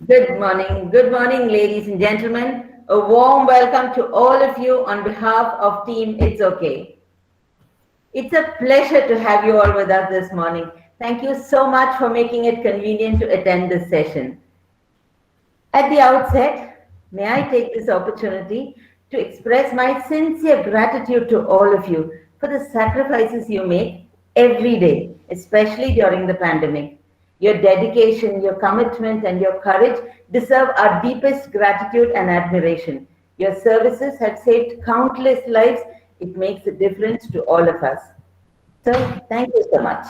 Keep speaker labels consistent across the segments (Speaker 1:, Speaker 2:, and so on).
Speaker 1: Good morning, ladies and gentlemen. A warm welcome to all of you on behalf of Team It's Okay. It's a pleasure to have you all with us this morning. Thank you so much for making it convenient to attend this session. At the outset, may I take this opportunity to express my sincere gratitude to all of you for the sacrifices you make every day, especially during the pandemic. Your dedication, your commitment, and your courage deserve our deepest gratitude and admiration. Your services have saved countless lives. It makes a difference to all of us. So, thank you so much.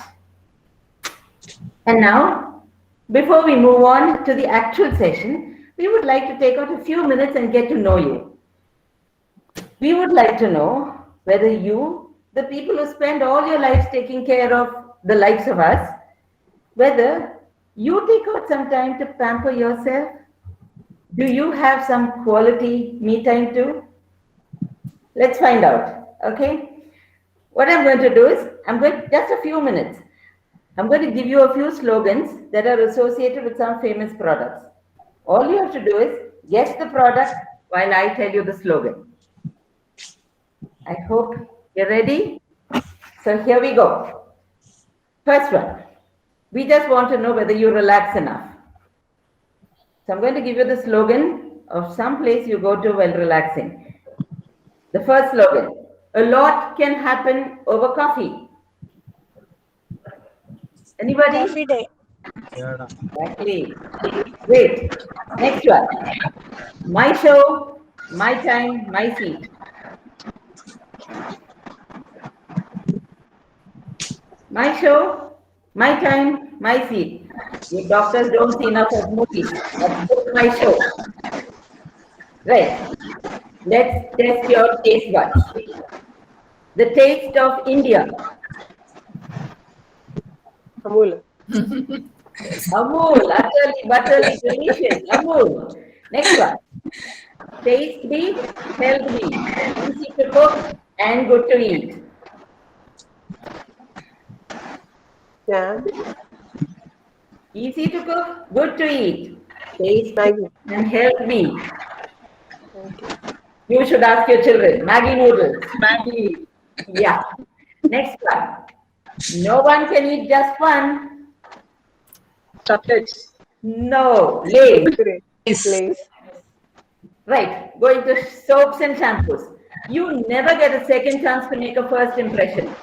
Speaker 1: And now, before we move on to the actual session, we would like to take out a few minutes and get to know you. We would like to know whether you, the people who spend all your lives taking care of the likes of us, whether you take out some time to pamper yourself. Do you have some quality me time too? Let's find out, okay? What I'm going to do is, just a few minutes. I'm going to give you a few slogans that are associated with some famous products. All you have to do is guess the product while I tell you the slogan. I hope you're ready. So here we go. First one. We just want to know whether you relax enough. So I'm going to give you the slogan of some place you go to while relaxing. The first slogan. A lot can happen over coffee. Anybody?
Speaker 2: Coffee day.
Speaker 1: Exactly. Great. Next one. My show, my time, my seat. My show, my time, my seat. You doctors don't see enough of movies. That's my show. Right. Let's test your taste buds. The taste of India.
Speaker 2: Amul.
Speaker 1: Amul, utterly, butterly, delicious. Amul. Next one. Taste be, health be. Easy to cook and good to eat.
Speaker 2: Yeah.
Speaker 1: Easy to cook, good to eat. Taste
Speaker 2: Maggi.
Speaker 1: and health be.
Speaker 2: Okay.
Speaker 1: You should ask your children. Maggi noodles. Maggi. Yeah. Next one. No one can eat just one.
Speaker 2: Chocolates.
Speaker 1: No. Lays.
Speaker 2: Lays.
Speaker 1: Right. Going to soaps and shampoos. You never get a second chance to make a first impression.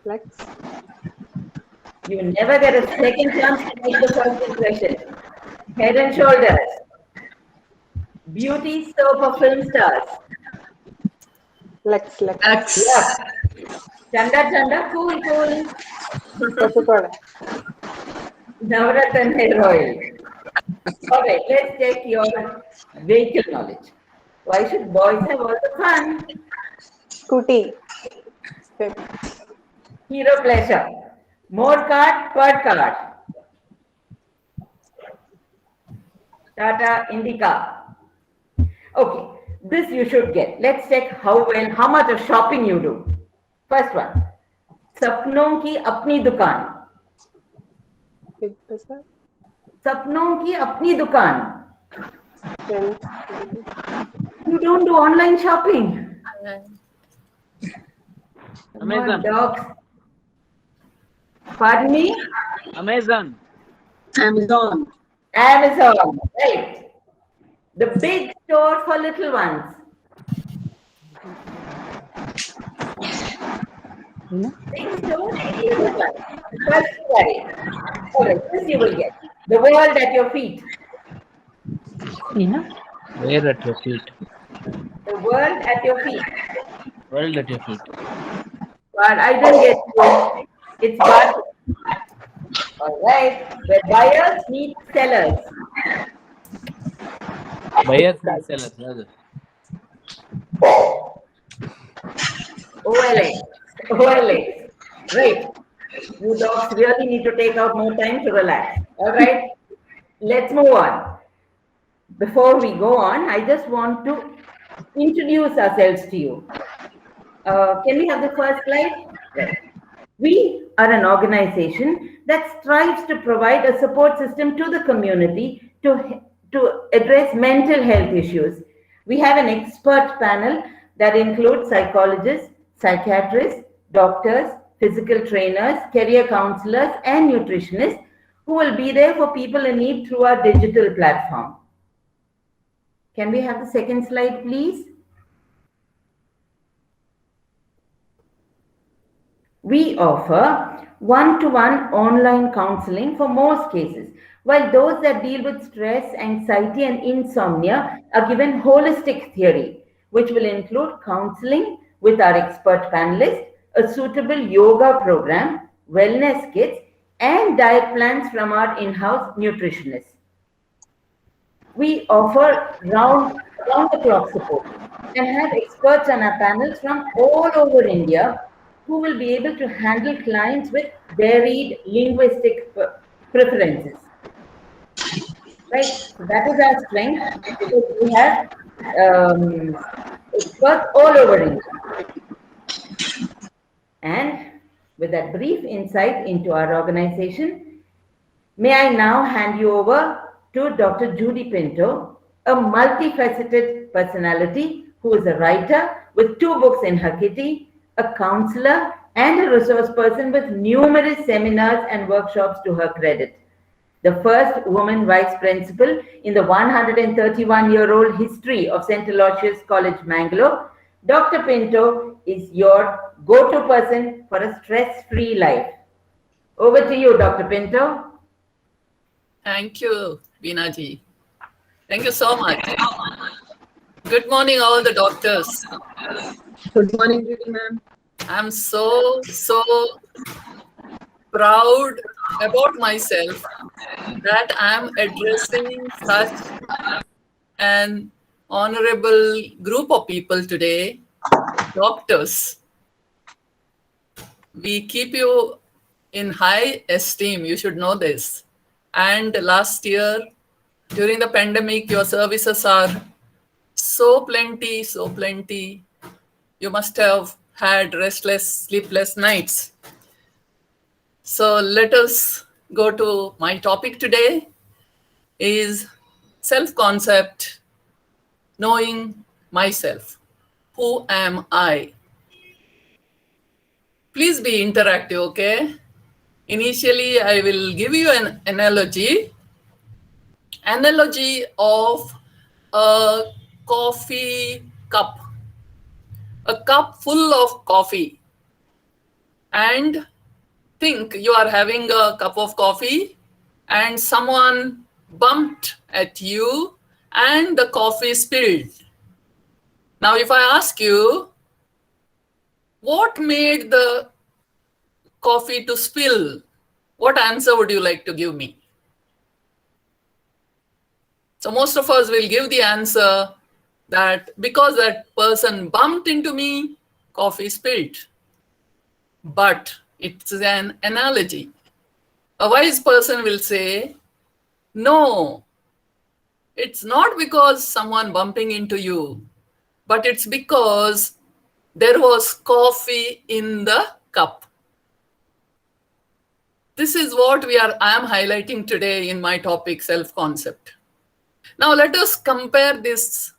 Speaker 2: Flex.
Speaker 1: You never get a second chance to make the first impression. Head and Shoulders. Beauty soap of film stars.
Speaker 2: Lex.
Speaker 1: Yeah. Chanda, cool.
Speaker 2: Coca-Cola.
Speaker 1: Navratan hair oil. All right, let's check your vehicle knowledge. Why should boys have all the fun?
Speaker 2: Scooty.
Speaker 1: Hero pleasure. More card, per card. Tata Indica. Okay, this you should get. Let's check how much of shopping you do. First one. सपनों की अपनी दुकान.
Speaker 2: Big Bazaar.
Speaker 1: सपनों की अपनी दुकान.
Speaker 2: Friends.
Speaker 1: You don't do online shopping.
Speaker 3: Amazon.
Speaker 1: Dogs. Pardon me?
Speaker 3: Amazon.
Speaker 1: Amazon, right. The big store for little ones. Big store, little ones. First right. All right, this you will get. The world at your feet.
Speaker 3: Where at your feet?
Speaker 1: The world at your feet.
Speaker 3: World at your feet.
Speaker 1: But I didn't get you. It's but. All right. Where buyers meet sellers.
Speaker 3: Buyers and sellers.
Speaker 1: OLA. Right. You dogs really need to take out more time to relax. All right. Let's move on. Before we go on, I just want to introduce ourselves to you. Can we have the first slide? Right. We are an organization that strives to provide a support system to the community to address mental health issues. We have an expert panel that includes psychologists, psychiatrists, doctors, physical trainers, career counselors, and nutritionists who will be there for people in need through our digital platform. Can we have the second slide, please? We offer one-to-one online counseling for most cases, while those that deal with stress, anxiety, and insomnia are given holistic theory, which will include counseling with our expert panelists, a suitable yoga program, wellness kits, and diet plans from our in-house nutritionists. We offer round-the-clock support and have experts on our panels from all over India who will be able to handle clients with varied linguistic preferences. Right, so that is our strength because we have experts all over India. And with that brief insight into our organization, may I now hand you over to Dr. Judy Pinto, a multifaceted personality who is a writer with 2 books in her kitty, a counselor, and a resource person with numerous seminars and workshops to her credit. The first woman vice principal in the 131-year-old history of St. Aloysius College, Mangalore, Dr. Pinto is your go-to person for a stress-free life. Over to you, Dr. Pinto.
Speaker 4: Thank you, Veena-ji. Thank you so much. Good morning, all the doctors.
Speaker 2: Good morning, Judy ma'am.
Speaker 4: I'm so proud about myself that I'm addressing such an honorable group of people today, doctors. We keep you in high esteem. You should know this. And last year, during the pandemic, your services are so plenty. You must have had restless, sleepless nights. So let us go to my topic today is self-concept, knowing myself. Who am I? Please be interactive, okay? Initially, I will give you an analogy of a coffee cup, a cup full of coffee. And think you are having a cup of coffee and someone bumped at you and the coffee spilled. Now, if I ask you, what made the coffee to spill? What answer would you like to give me? So most of us will give the answer that because that person bumped into me, coffee spilled. But it's an analogy. A wise person will say, no, it's not because someone bumping into you, but it's because there was coffee in the cup. This is what I am highlighting today in my topic, self-concept. Now let us compare this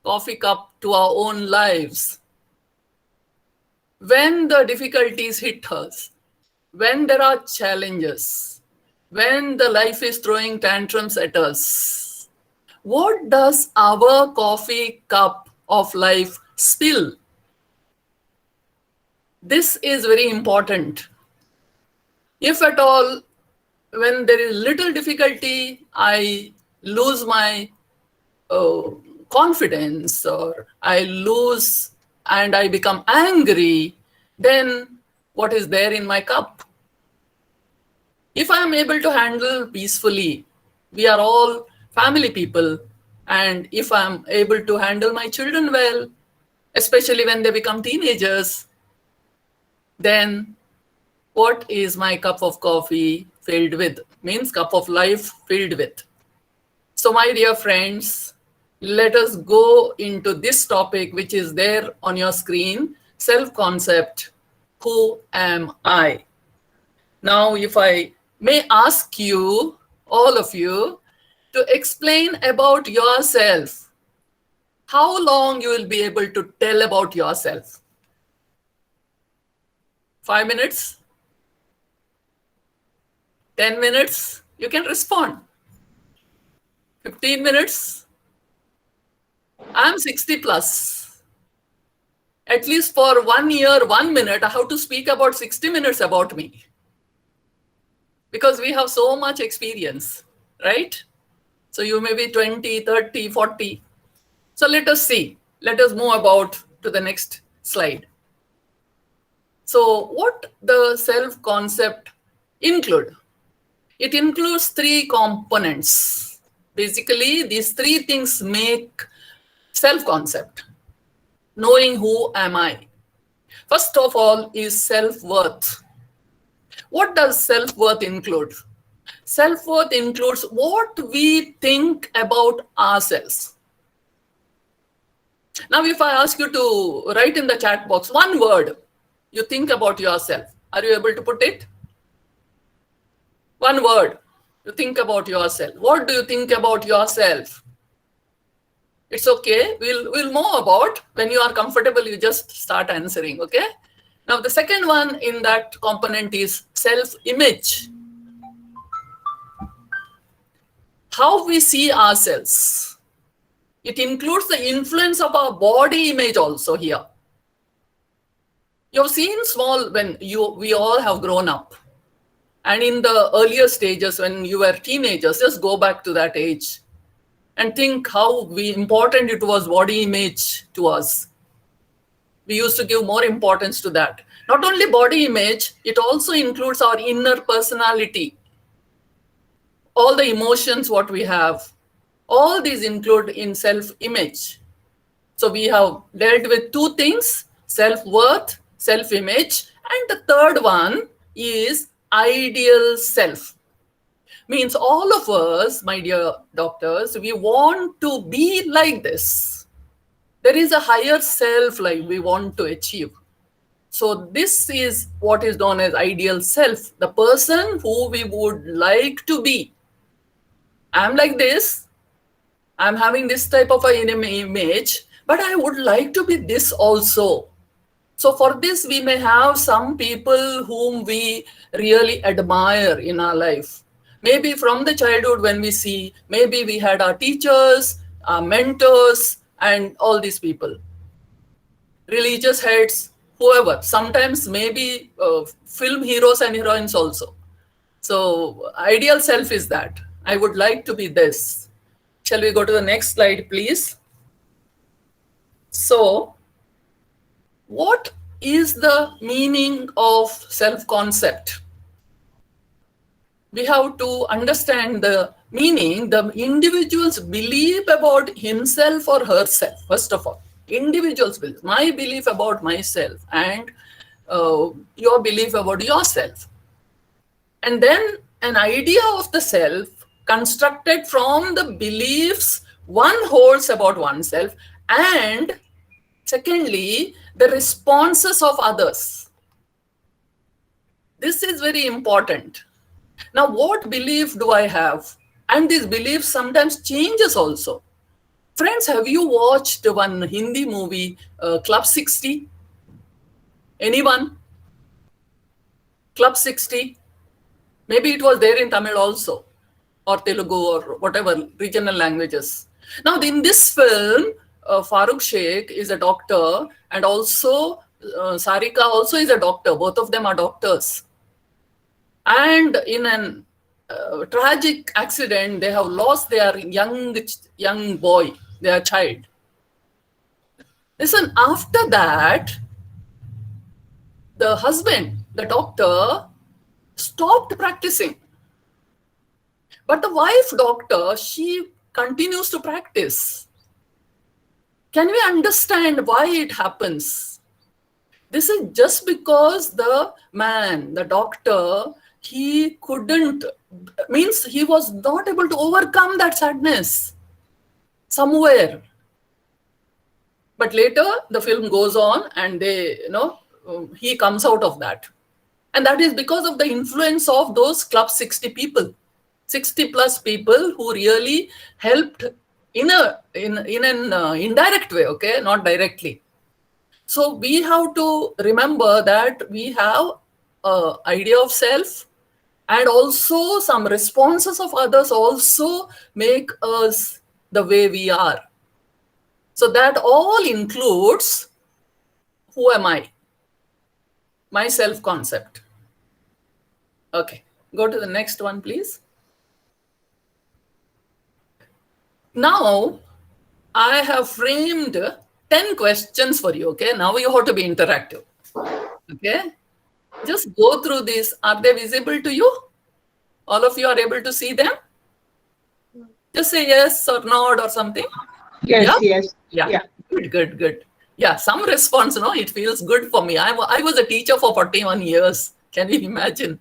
Speaker 4: coffee cup to our own lives. When the difficulties hit us, when there are challenges, when the life is throwing tantrums at us, what does our coffee cup of life spill? This is very important. If at all, when there is little difficulty, I lose my confidence, or I lose and I become angry, then what is there in my cup? If I am able to handle peacefully, we are all family people, and if I am able to handle my children well, especially when they become teenagers, then what is my cup of coffee filled with? Means cup of life filled with. So my dear friends, let us go into this topic which is there on your screen, self-concept. Who am I? Now, if I may ask you, all of you, to explain about yourself. How long you will be able to tell about yourself? 5 minutes? 10 minutes? You can respond. 15 minutes? I'm 60 plus. At least for 1 year, 1 minute, I have to speak about 60 minutes about me. Because we have so much experience, right? So you may be 20, 30, 40. So let us see. Let us move about to the next slide. So what the self-concept include? It includes 3 components. Basically, these 3 things make self-concept. Knowing who am I. First of all is self-worth. What does self-worth include? Self-worth includes what we think about ourselves. Now, if I ask you to write in the chat box 1 word you think about yourself, are you able to put it? 1 word you think about yourself. What do you think about yourself? It's okay. We'll know about when you are comfortable, you just start answering, okay? Now, the second one in that component is self-image. How we see ourselves. It includes the influence of our body image also here. You've seen small when we all have grown up. And in the earlier stages when you were teenagers, just go back to that age and think how important it was body image to us. We used to give more importance to that. Not only body image, it also includes our inner personality. All the emotions what we have, all these include in self-image. So we have dealt with 2 things, self-worth, self-image, and the third one is ideal self. Means all of us, my dear doctors, we want to be like this. There is a higher self like we want to achieve. So this is what is known as ideal self, the person who we would like to be. I'm like this, I'm having this type of an image, but I would like to be this also. So for this, we may have some people whom we really admire in our life. Maybe from the childhood when we see, maybe we had our teachers, our mentors, and all these people. Religious heads, whoever. Sometimes maybe film heroes and heroines also. So ideal self is that. I would like to be this. Shall we go to the next slide, please? So, what is the meaning of self-concept? We have to understand the meaning, the individual's belief about himself or herself, first of all. Individual's belief, my belief about myself and your belief about yourself. And then an idea of the self constructed from the beliefs one holds about oneself, and secondly, the responses of others. This is very important. Now, what belief do I have? And these beliefs sometimes changes also. Friends, have you watched one Hindi movie, Club 60? Anyone? Club 60? Maybe it was there in Tamil also, or Telugu, or whatever regional languages. Now, in this film, Farooq Sheikh is a doctor, and also Sarika also is a doctor. Both of them are doctors. And in an tragic accident, they have lost their young boy, their child. Listen, after that, the husband, the doctor, stopped practicing. But the wife doctor, she continues to practice. Can we understand why it happens? This is just because the man, the doctor, he couldn't, means he was not able to overcome that sadness somewhere. But later the film goes on and they, he comes out of that. And that is because of the influence of those Club 60 people, 60 plus people who really helped in an indirect way, okay, not directly. So we have to remember that we have an idea of self, and also some responses of others also make us the way we are. So that all includes, who am I? My self-concept. Okay, go to the next one, please. Now, I have framed 10 questions for you, okay? Now you have to be interactive, okay? Just go through this. Are they visible to you? All of you are able to see them? Just say yes or nod or something.
Speaker 2: Yes,
Speaker 4: Yeah?
Speaker 2: yes.
Speaker 4: Yeah. Good. Yeah, some response, no? It feels good for me. I was a teacher for 41 years. Can you imagine?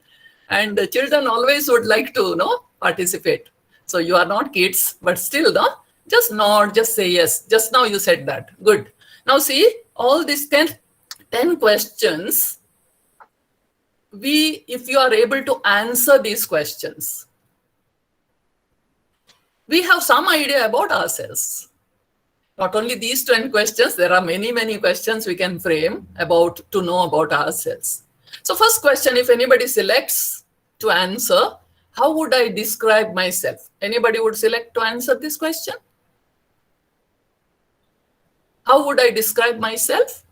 Speaker 4: And the children always would like to, participate. So you are not kids, but still, no? Just nod, just say yes. Just now you said that. Good. Now see, all these 10 questions, if you are able to answer these questions, we have some idea about ourselves. Not only these 10 questions, there are many, many questions we can frame to know about ourselves. So first question, if anybody selects to answer, how would I describe myself? Anybody would select to answer this question? How would I describe myself?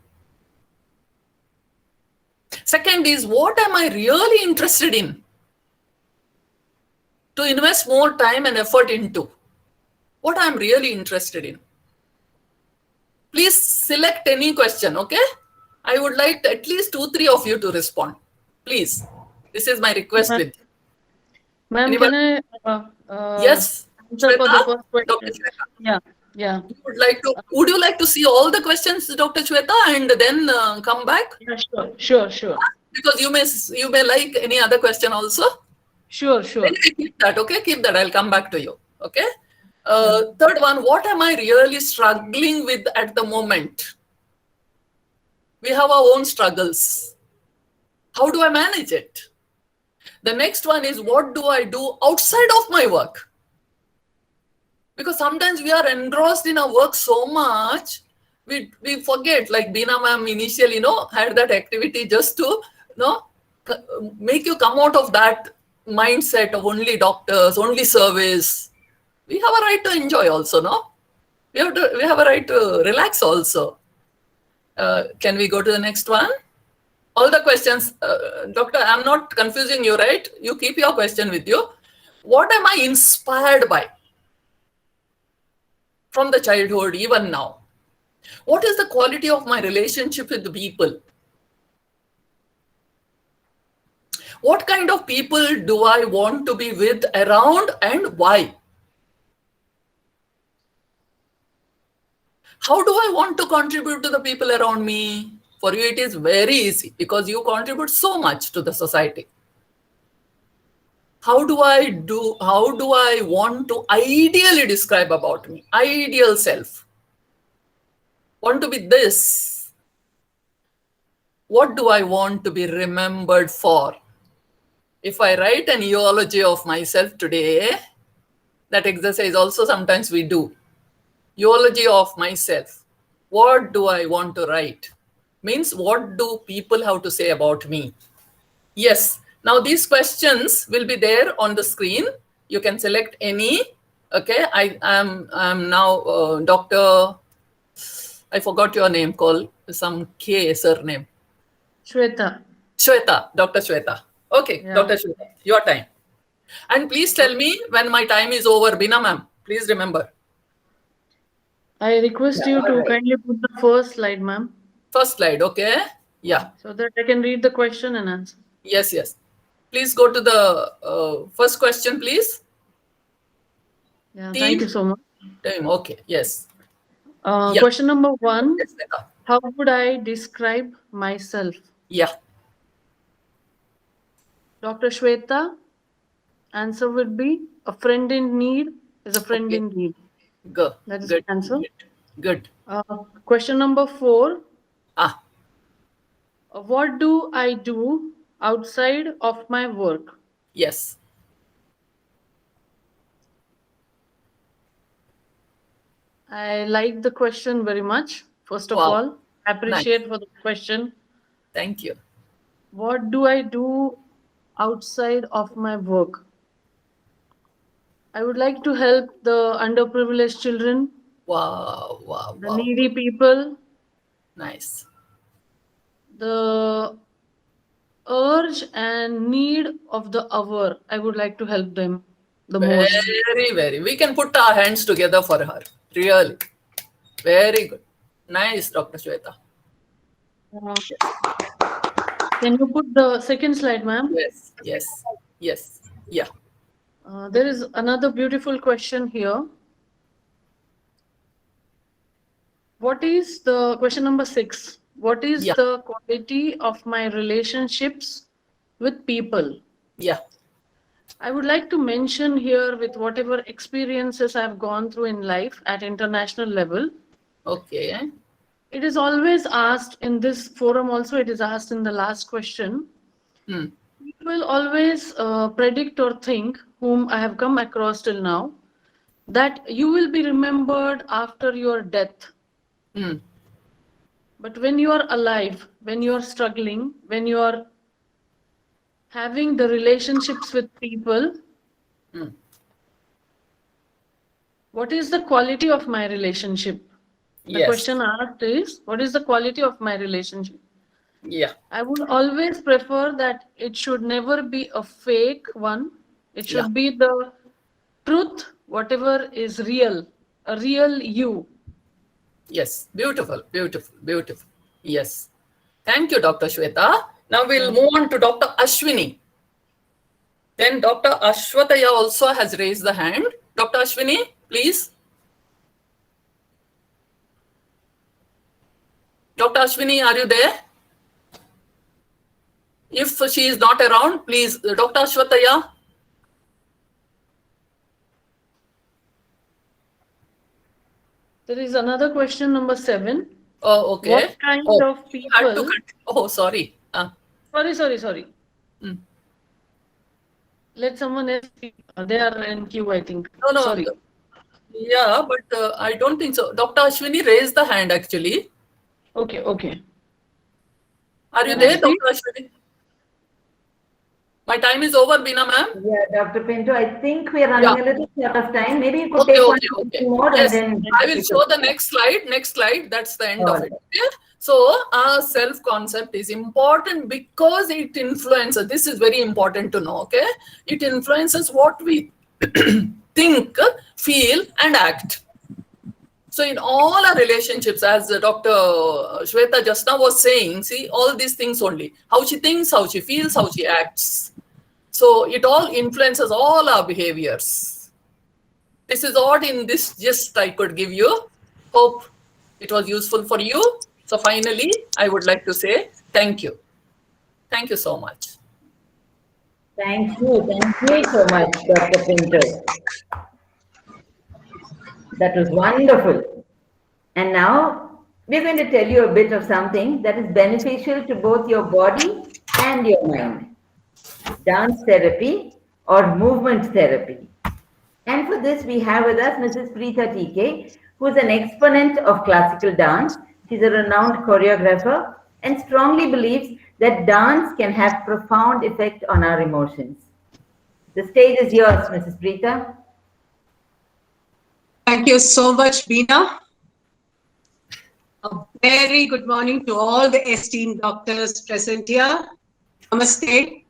Speaker 4: Second is, what am I really interested in? To invest more time and effort into. What I'm really interested in. Please select any question, okay? I would like at least 2-3 of you to respond. Please. This is my request with you.
Speaker 5: Ma'am,
Speaker 4: Anybody?
Speaker 5: can I
Speaker 4: Yes.
Speaker 5: answer for the
Speaker 4: Shweta?
Speaker 5: first
Speaker 4: Dr.
Speaker 5: question?
Speaker 4: Shweta.
Speaker 5: Yeah.
Speaker 4: Would you like to see all the questions, Dr. Shweta, and then come back?
Speaker 5: Yeah, sure.
Speaker 4: Because you may like any other question also.
Speaker 5: Sure.
Speaker 4: Anyway, keep that, okay? Keep that. I'll come back to you, okay? Third one, what am I really struggling with at the moment? We have our own struggles. How do I manage it? The next one is, what do I do outside of my work? Because sometimes we are engrossed in our work so much, we forget, like Beena ma'am initially, had that activity just to, make you come out of that mindset of only doctors, only service. We have a right to enjoy also, no? We have a right to relax also. Can we go to the next one? All the questions, Doctor, I'm not confusing you, right? You keep your question with you. What am I inspired by? From the childhood, even now. What is the quality of my relationship with the people? What kind of people do I want to be with, around, and why? How do I want to contribute to the people around me? For you, it is very easy because you contribute so much to the society. How do I want to ideally describe about me? Ideal self. Want to be this. What do I want to be remembered for? If I write an eulogy of myself today, that exercise also sometimes we do. Eulogy of myself. What do I want to write? Means, what do people have to say about me? Yes. Now these questions will be there on the screen. You can select any. Okay. I am now Dr. I forgot your name, call some K surname.
Speaker 5: Shweta.
Speaker 4: Dr. Shweta. Okay, yeah. Dr. Shweta, your time. And please tell me when my time is over, Beena ma'am. Please remember.
Speaker 5: I request you to kindly put the first slide, ma'am.
Speaker 4: First slide, okay. Yeah.
Speaker 5: So that I can read the question and answer.
Speaker 4: Yes. Please go to the first question, please.
Speaker 5: Yeah, thank you so much.
Speaker 4: Okay, yes.
Speaker 5: Question number 1. Yes, how would I describe myself?
Speaker 4: Yeah.
Speaker 5: Dr. Shweta, answer would be, a friend in need is a friend in need.
Speaker 4: Good.
Speaker 5: That is the answer.
Speaker 4: Good.
Speaker 5: Question number 4. What do I do outside of my work?
Speaker 4: Yes.
Speaker 5: I like the question very much. First of
Speaker 4: Wow.
Speaker 5: all, appreciate for the question.
Speaker 4: Thank you.
Speaker 5: What do I do outside of my work? I would like to help the underprivileged children,
Speaker 4: Wow, wow,
Speaker 5: the
Speaker 4: wow.
Speaker 5: needy people,
Speaker 4: Nice.
Speaker 5: the urge and need of the hour. I would like to help them the most.
Speaker 4: Very, very. We can put our hands together for her. Really. Very good. Nice, Dr. Shweta.
Speaker 5: Uh, Can you put the second slide, ma'am?
Speaker 4: Yes, yes, yes. Yeah.
Speaker 5: There is another beautiful question here. What is the question number 6? What is
Speaker 4: Yeah.
Speaker 5: the quality of my relationships with people?
Speaker 4: Yeah.
Speaker 5: I would like to mention here, with whatever experiences I've gone through in life at international level,
Speaker 4: Okay.
Speaker 5: it is always asked in this forum, also, it is asked in the last question.
Speaker 4: Hmm.
Speaker 5: People always predict or think, whom I have come across till now, that you will be remembered after your death.
Speaker 4: Hmm.
Speaker 5: But when you are alive, when you are struggling, when you are having the relationships with people,
Speaker 4: Hmm.
Speaker 5: what is the quality of my relationship? The
Speaker 4: Yes.
Speaker 5: question asked is, what is the quality of my relationship?
Speaker 4: Yeah.
Speaker 5: I would always prefer that it should never be a fake one. It should
Speaker 4: Yeah.
Speaker 5: be the truth, whatever is real, a real you.
Speaker 4: Yes. Beautiful. Beautiful. Beautiful. Yes. Thank you, Dr. Shweta. Now we'll move on to Dr. Ashwini. Then Dr. Ashwataya also has raised the hand. Dr. Ashwini, please. Dr. Ashwini, are you there? If she is not around, please, Dr. Ashwataya.
Speaker 5: There is another question, number 7.
Speaker 4: Oh, okay.
Speaker 5: What kind of
Speaker 4: you had to
Speaker 5: people?
Speaker 4: cut. Oh, sorry.
Speaker 5: Sorry.
Speaker 4: Hmm.
Speaker 5: Let someone else speak. They are in queue, I think.
Speaker 4: No.
Speaker 5: Sorry.
Speaker 4: Yeah, but I don't think so. Dr. Ashwini raised the hand actually.
Speaker 5: Okay.
Speaker 4: Are you
Speaker 5: Can I
Speaker 4: there,
Speaker 5: speak?
Speaker 4: Dr. Ashwini? My time is over, Beena ma'am.
Speaker 1: Yeah, Dr. Pinto, I think we are running a little short of time. Maybe you could
Speaker 4: Okay,
Speaker 1: take one
Speaker 4: okay.
Speaker 1: question more
Speaker 4: Yes,
Speaker 1: and then
Speaker 4: I will
Speaker 1: we
Speaker 4: show
Speaker 1: could-
Speaker 4: the next slide. Next slide. That's the end of
Speaker 1: All
Speaker 4: it. Okay? So our self-concept is important because it influences. This is very important to know. Okay, it influences what we think, feel, and act. So in all our relationships, as Dr. Shweta just now was saying, see all these things only. How she thinks, how she feels, how she acts. So it all influences all our behaviors. This is what in this gist I could give you. Hope it was useful for you. So finally, I would like to say thank you. Thank you so much.
Speaker 1: Thank you so much, Dr. Pinto. That was wonderful. And now we're going to tell you a bit of something that is beneficial to both your body and your mind. Dance therapy or movement therapy. And for this, we have with us Mrs. Preetha TK, who is an exponent of classical dance. She's a renowned choreographer and strongly believes that dance can have profound effect on our emotions. The stage is yours, Mrs. Preetha.
Speaker 2: Thank you so much, Beena. A very good morning to all the esteemed doctors present here. Namaste.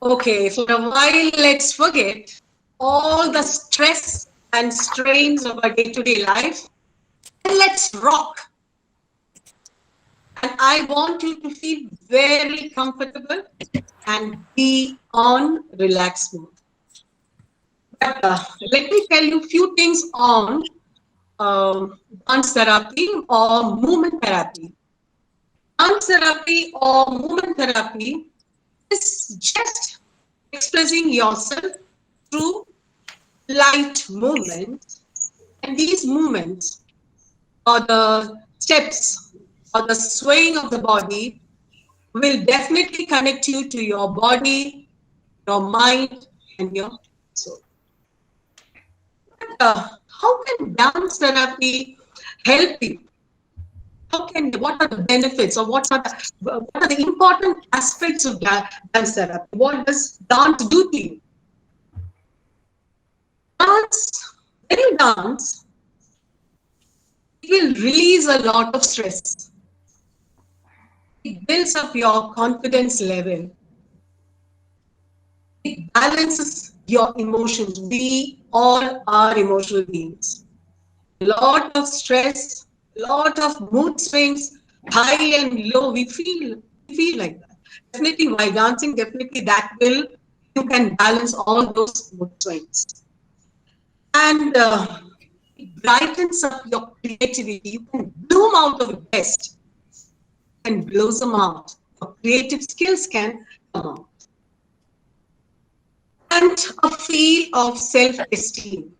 Speaker 2: Okay, for a while, let's forget all the stress and strains of our day-to-day life, and let's rock. And I want you to feel very comfortable and be on relaxed mode. But let me tell you a few things on dance therapy or movement therapy. Dance therapy or movement therapy is just expressing yourself through light movements, and these movements or the steps or the swaying of the body will definitely connect you to your body, your mind, and your soul. But, how can dance therapy help you? What are the benefits, or what are the important aspects of dance therapy? What does dance do to you? When you dance, it will release a lot of stress. It builds up your confidence level. It balances your emotions. We all are emotional beings. A lot of stress, a lot of mood swings, high and low. We feel like that. Definitely, while dancing, definitely you can balance all those mood swings. And it brightens up your creativity. You can bloom out of the best and blossom out. Your creative skills can come out. And a feel of self-esteem,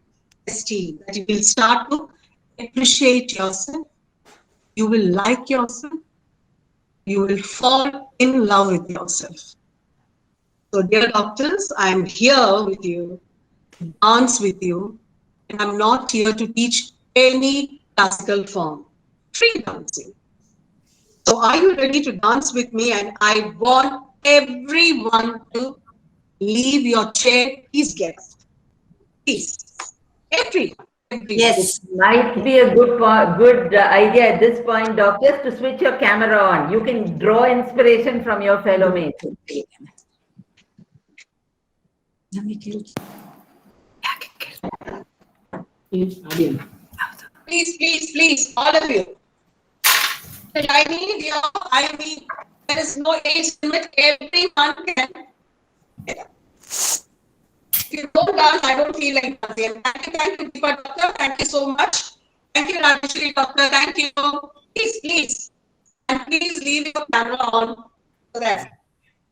Speaker 2: that you will start to appreciate yourself, you will like yourself, you will fall in love with yourself. So dear doctors, I'm here with you, dance with you, and I'm not here to teach any classical form, free dancing. So are you ready to dance with me? And I want everyone to leave your chair. Please get up. Please. Everyone.
Speaker 1: Yes, might be a good idea at this point, doctors, to switch your camera on. You can draw inspiration from your fellow mates.
Speaker 2: Please, all of you. I need, there is no age limit. Everyone can. If you don't dance, I don't feel like dancing. Thank you, Deepa doctor. Thank you so much. Thank you, Rajeshri doctor. Thank you. Please. And please leave your camera on so that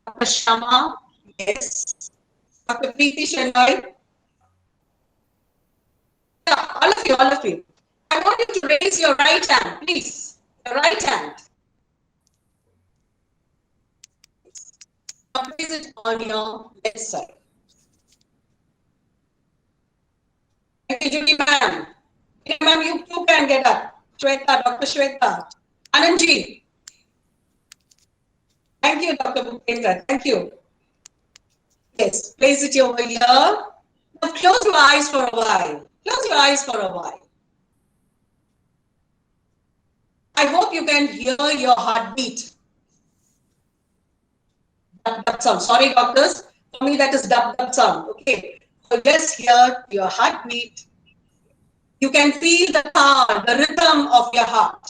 Speaker 2: Dr. Shama, yes. Dr. Preeti Shenoy. Yeah, all of you. I want you to raise your right hand, please. Your right hand. Now place it on your left side. Thank you, Judy ma'am. Ma'am, you can get up. Shweta, Dr. Shweta. Anandji. Thank you, Dr. Bhupendra. Thank you. Yes, place it over here. Now close your eyes for a while. Close your eyes for a while. I hope you can hear your heartbeat. Dub sound. Sorry, doctors. For me, that is dub sound. Okay. So just hear your heartbeat. You can feel the rhythm of your heart.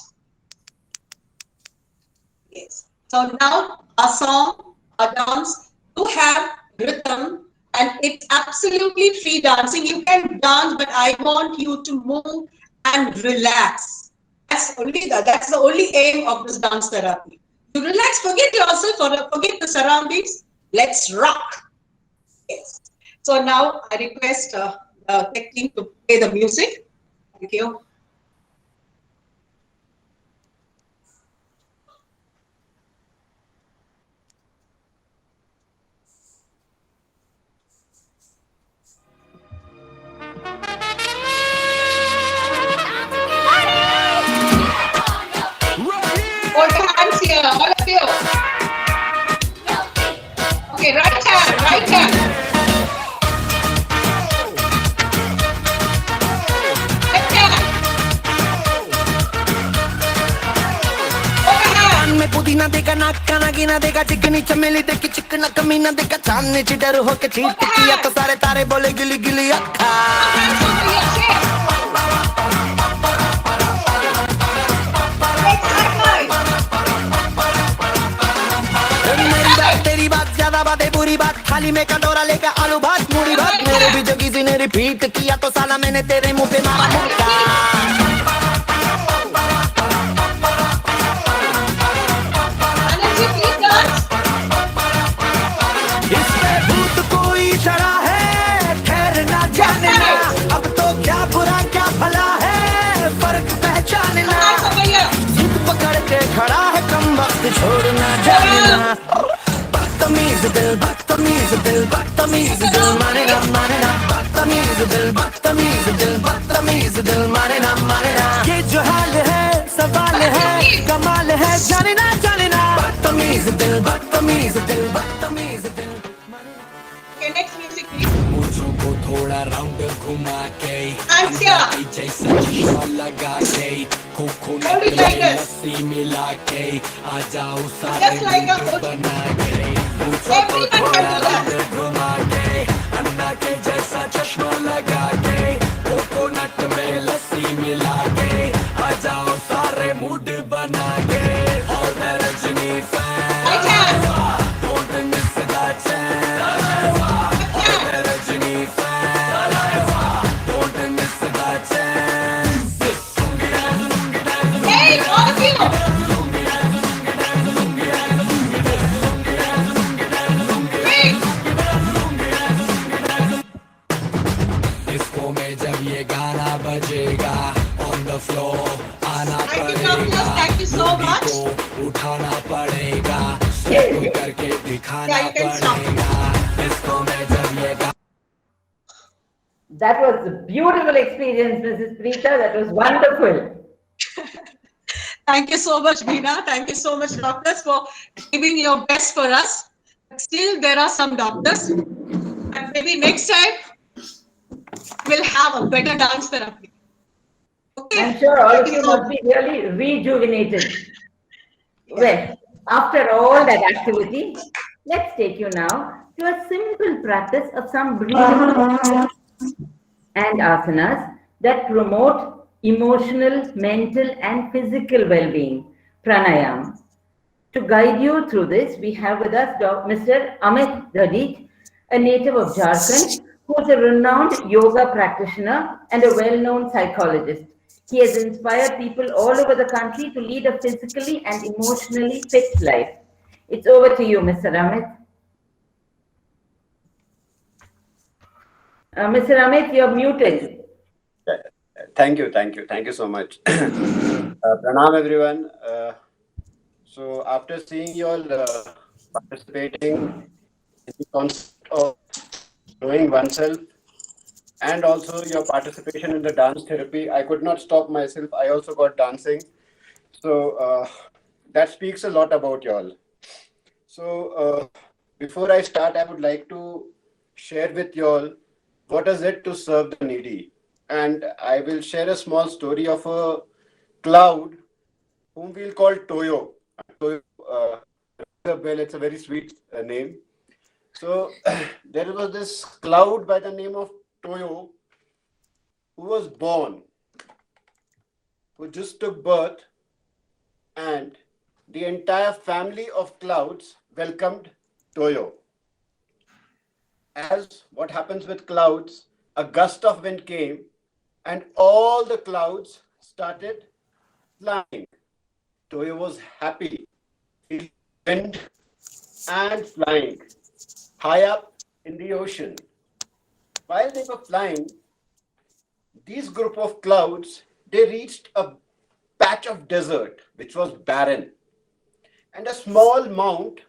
Speaker 2: Yes. So now a song, a dance, you have rhythm, and it's absolutely free dancing. You can dance, but I want you to move and relax. That's the only aim of this dance therapy. You relax, forget yourself, forget the surroundings. Let's rock. Yes. So now I request the tech team to play the music. Thank you. Hold your hands here, all of you. Okay, right hand, right hand. Left hand. Overhand.
Speaker 6: में पुदीना देगा नाका नागिना देगा चिकनी चमेली देखी चिकना कमीना देगा चांदनी चिडर होके चीट किया तो सारे तारे बोले गिली गिली अक्खा तेरी बात ज्यादा बातें बुरी बात थाली में कटोरा लेकर आलू भात मूड़ी भात मेरे भी जो किसी ने रिपीट किया तो साला मैंने तेरे मुंह पे मारा मुक्का इसमें भूत कोई चढ़ा है खैर ना जाने अब तो क्या बुरा क्या भला है फर्क पहचानना जिद पकड़ के खड़ा है कम वक्त छोड़ना जाना बदतमीज दिल बदतमीज दिल बदतमीज दिल माने ना बदतमीज दिल बदतमीज दिल बदतमीज दिल माने ना ये जो हाल है सवाल है कमाल है जाने ना बदतमीज दिल बदतमीज दिल बदतमीज दिल
Speaker 2: Okay, next music, please.
Speaker 6: मुझको को थोड़ा राउंड घुमा के
Speaker 2: Ansya.
Speaker 6: जैसा चश्मा लगा के
Speaker 2: Hold it like this.
Speaker 6: लस्सी मिला के आ जाओ
Speaker 2: Just like a host.
Speaker 6: बना के
Speaker 2: Everyone can do that.
Speaker 6: घुमा के अन्ना के जैसा चश्मा लगा के कोकोनट में लस्सी मिला के आ जाओ सारे मूड बना के और मैं Rajni fan
Speaker 2: I can.
Speaker 6: don't miss that chance मैं Rajni fan don't miss that chance
Speaker 2: Hey, all of you. Hey.
Speaker 6: Disco में जब ये गाना बजेगा on the floor आना
Speaker 2: Thank you,
Speaker 6: पड़ेगा
Speaker 2: doctors. Thank you so much.
Speaker 6: को उठाना पड़ेगा step करके दिखाना
Speaker 2: Yeah, you can stop.
Speaker 6: पड़ेगा डिस्को में जब ये गाना
Speaker 1: That was a beautiful experience, Mrs. Preeta. That was wonderful.
Speaker 2: Thank you so much, Veena. Thank you so much, doctors, for giving your best for us. But still, there are some doctors. And maybe next time, we'll have a better dance therapy. Okay?
Speaker 1: I'm sure all
Speaker 2: Thank
Speaker 1: of
Speaker 2: you
Speaker 1: you
Speaker 2: so
Speaker 1: must be really rejuvenated. Well, after all that activity, let's take you now to a simple practice of some breathing and asanas that promote emotional, mental, and physical well-being, pranayam. To guide you through this, we have with us Mr. Amit Dhadit, a native of Jharkhand, who is a renowned yoga practitioner and a well-known psychologist. He has inspired people all over the country to lead a physically and emotionally fit life. It's over to you, Mr. Amit. Mr. Amit, you're muted.
Speaker 7: Thank you so much. Pranam, everyone. So after seeing you all participating in the concept of knowing oneself and also your participation in the dance therapy, I could not stop myself. I also got dancing. So that speaks a lot about you all. So before I start, I would like to share with you all what is it to serve the needy. And I will share a small story of a cloud whom we'll call Toyo. Toyo, well, it's a very sweet name. So there was this cloud by the name of Toyo who was born, who just took birth, and the entire family of clouds welcomed Toyo. As what happens with clouds, a gust of wind came and all the clouds started flying. Toyo was happy. He went and flying high up in the ocean. While they were flying, these group of clouds, they reached a patch of desert which was barren. And a small mount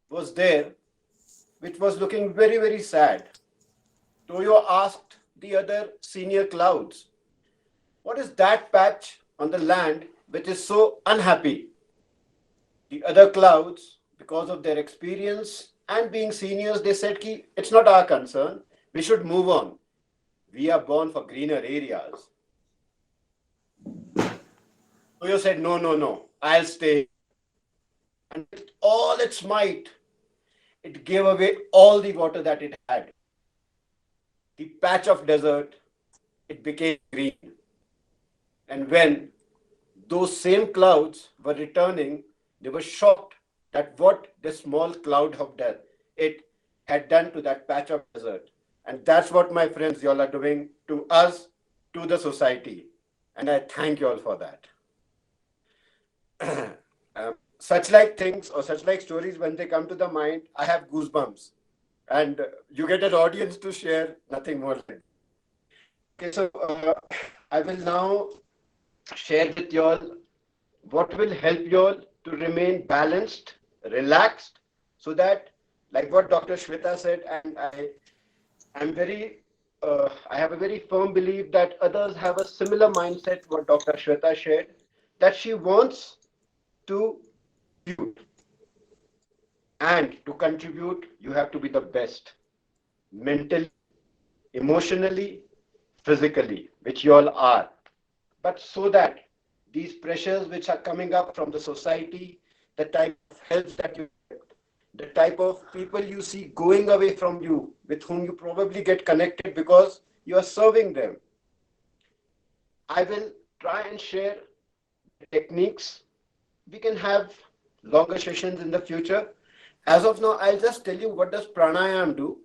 Speaker 7: was there which was looking very, very sad. Toyo asked the other senior clouds, what is that patch on the land which is so unhappy? The other clouds, because of their experience and being seniors, they said, it's not our concern. We should move on. We are born for greener areas. Toyo said, no, I'll stay. And with all its might, it gave away all the water that it had. The patch of desert, it became green. And when those same clouds were returning, they were shocked at what this small cloud had done to that patch of desert. And that's what, my friends, you all are doing to us, to the society. And I thank you all for that. Such like things or such like stories, when they come to the mind, I have goosebumps. And you get an audience to share, nothing more. Okay, so I will now share with you all what will help you all to remain balanced, relaxed, so that, like what Dr. Shweta said, and I have a very firm belief that others have a similar mindset what Dr. Shweta shared, that she wants to contribute. And to contribute, you have to be the best, mentally, emotionally, physically, which you all are. But so that these pressures which are coming up from the society, the type of help that you get, the type of people you see going away from you, with whom you probably get connected because you are serving them. I will try and share techniques. We can have longer sessions in the future. As of now, I'll just tell you what does pranayam do,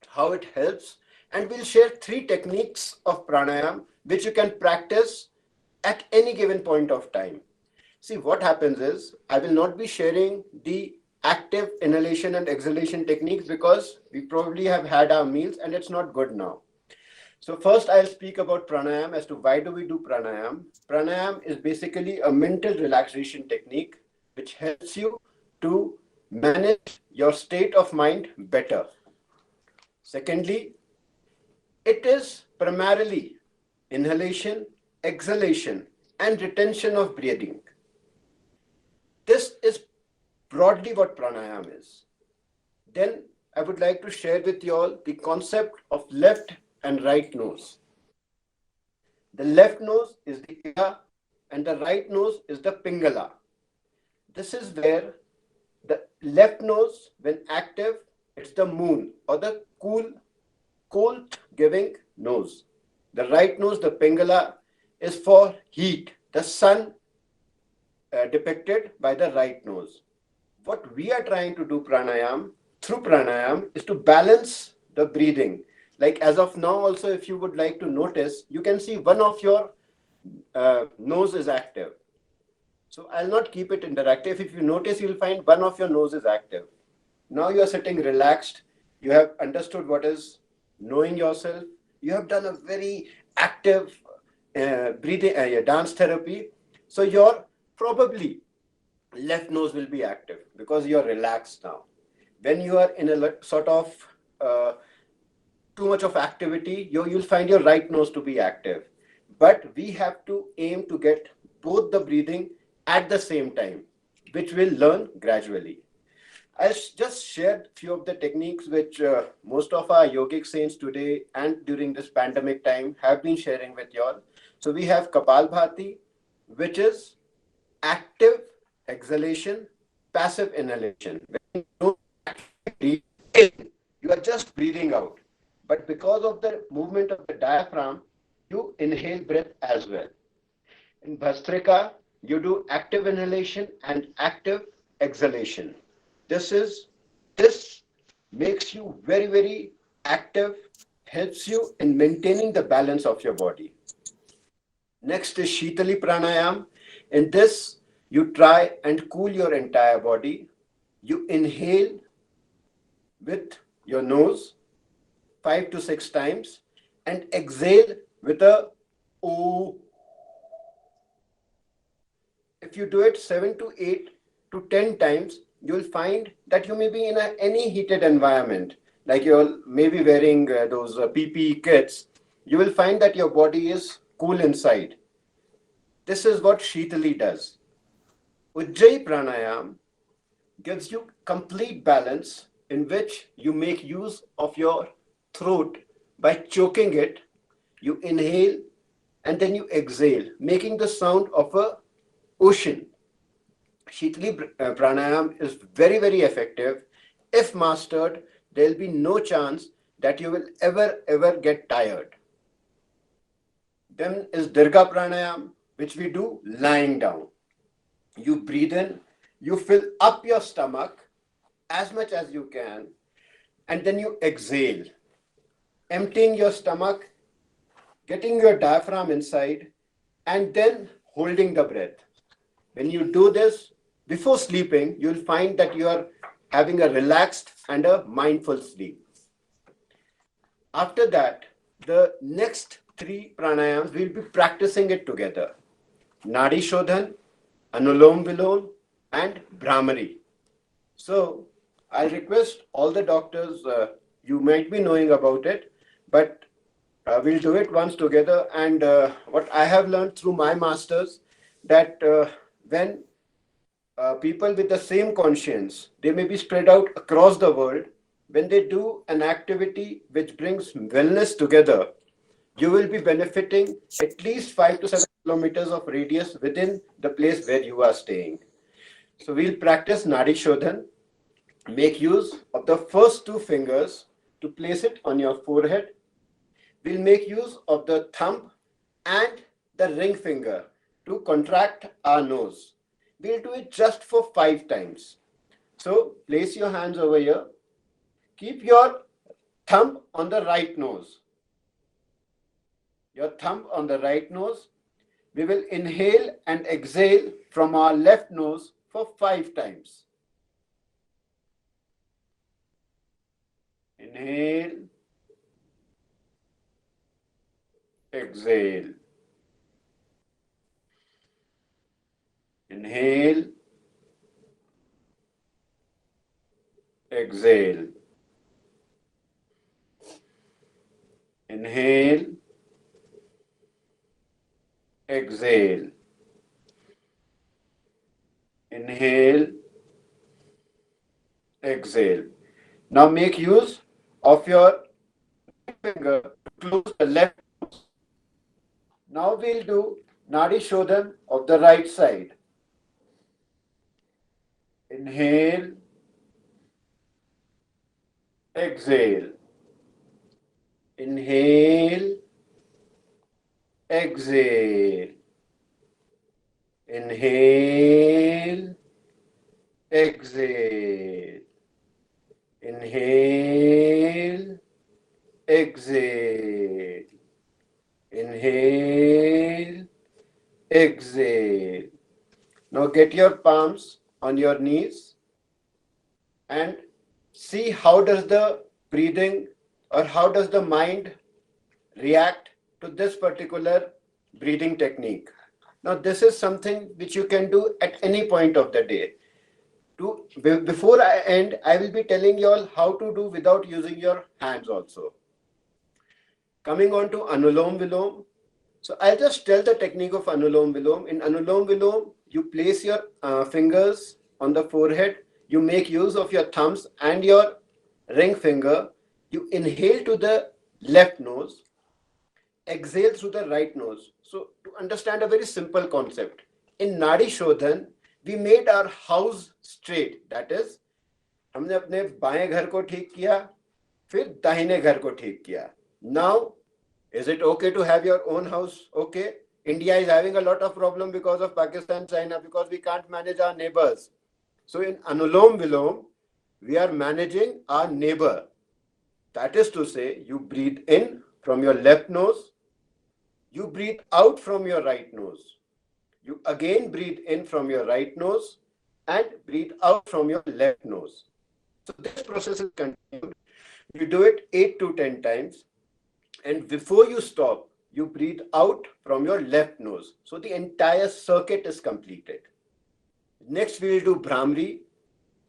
Speaker 7: how it helps, and we'll share 3 techniques of pranayam which you can practice at any given point of time. See, what happens is, I will not be sharing the active inhalation and exhalation techniques because we probably have had our meals and it's not good now. So first I'll speak about pranayam as to why do we do pranayam. Pranayam is basically a mental relaxation technique which helps you to manage your state of mind better. Secondly, it is primarily inhalation, exhalation, and retention of breathing. This is broadly what pranayam is. Then I would like to share with you all the concept of left and right nose. The left nose is the Ida and the right nose is the Pingala. This is where the left nose, when active, it's the moon or the cold giving nose. The right nose, the Pingala, is for heat, the sun depicted by the right nose. What we are trying to do through pranayam is to balance the breathing. Like as of now also, if you would like to notice, you can see one of your nose is active. So I'll not keep it interactive. If you notice, you'll find one of your nose is active. Now you are sitting relaxed. You have understood what is knowing yourself. You have done a very active breathing dance therapy. So your probably left nose will be active because you are relaxed now. When you are in a sort of too much of activity, you'll find your right nose to be active. But we have to aim to get both the breathing at the same time, which we'll learn gradually. I'll just share a few of the techniques which most of our yogic saints today and during this pandemic time have been sharing with you all. So we have Kapalbhati, which is active exhalation, passive inhalation. When you don't breathe in, you are just breathing out. But because of the movement of the diaphragm, you inhale breath as well. In Bhastrika, you do active inhalation and active exhalation. This makes you very, very active, helps you in maintaining the balance of your body. Next is Shitali Pranayam. In this, you try and cool your entire body. You inhale with your nose 5 to 6 times and exhale with a O. If you do it 7 to 8 to 10 times, you'll find that you may be in any heated environment, like you're maybe wearing those PPE kits. You will find that your body is cool inside. This is what Shitali does. Ujjayi Pranayam gives you complete balance in which you make use of your throat by choking it. You inhale and then you exhale, making the sound of a ocean. Shitali Pranayam is very, very effective. If mastered, there will be no chance that you will ever get tired. Then is Dirgha Pranayam, which we do lying down. You breathe in, you fill up your stomach as much as you can, and then you exhale, emptying your stomach, getting your diaphragm inside, and then holding the breath. When you do this before sleeping, you'll find that you are having a relaxed and a mindful sleep. After that, the next 3 pranayams, we'll be practicing it together. Nadi Shodhan, Anulom Vilom, and Brahmari. So I'll request all the doctors, you might be knowing about it, but we'll do it once together. And what I have learned through my masters, that when people with the same conscience, they may be spread out across the world, when they do an activity which brings wellness together, you will be benefiting at least 5 to 7 kilometers of radius within the place where you are staying. So we'll practice Nadi Shodhan. Make use of the first two fingers to place it on your forehead. We'll make use of the thumb and the ring finger to contract our nose. We'll do it just for 5 times. So place your hands over here. Keep your thumb on the right nose. Your thumb on the right nose. We will inhale and exhale from our left nose for 5 times. Inhale, exhale. Inhale, exhale. Inhale, exhale. Inhale, exhale. Now make use of your finger to close the left nose. Now we'll do Nadi Shodhan of the right side. Inhale, exhale. Inhale, exhale. Inhale, exhale. Inhale, exhale. Inhale, exhale. Now get your palms on your knees and see how does the breathing or how does the mind react to this particular breathing technique. Now this is something which you can do at any point of the day. Before I end, I will be telling you all how to do without using your hands also. Coming on to Anulom Vilom. So I'll just tell the technique of Anulom Vilom. In Anulom Vilom, you place your fingers on the forehead. You make use of your thumbs and your ring finger. You inhale to the left nose, exhale through the right nose. So to understand a very simple concept, in Nadi Shodhan, we made our house straight. That is, हमने अपने बाएं घर को ठीक किया, फिर दाहिने घर को ठीक किया. Now, is it okay to have your own house? Okay. India is having a lot of problem because of Pakistan, China, because we can't manage our neighbors. So in Anulom Vilom, we are managing our neighbor. That is to say, you breathe in from your left nose, you breathe out from your right nose. You again breathe in from your right nose and breathe out from your left nose. So this process is continued. You do it 8 to 10 times. And before you stop, you breathe out from your left nose. So the entire circuit is completed. Next, we will do Brahmari.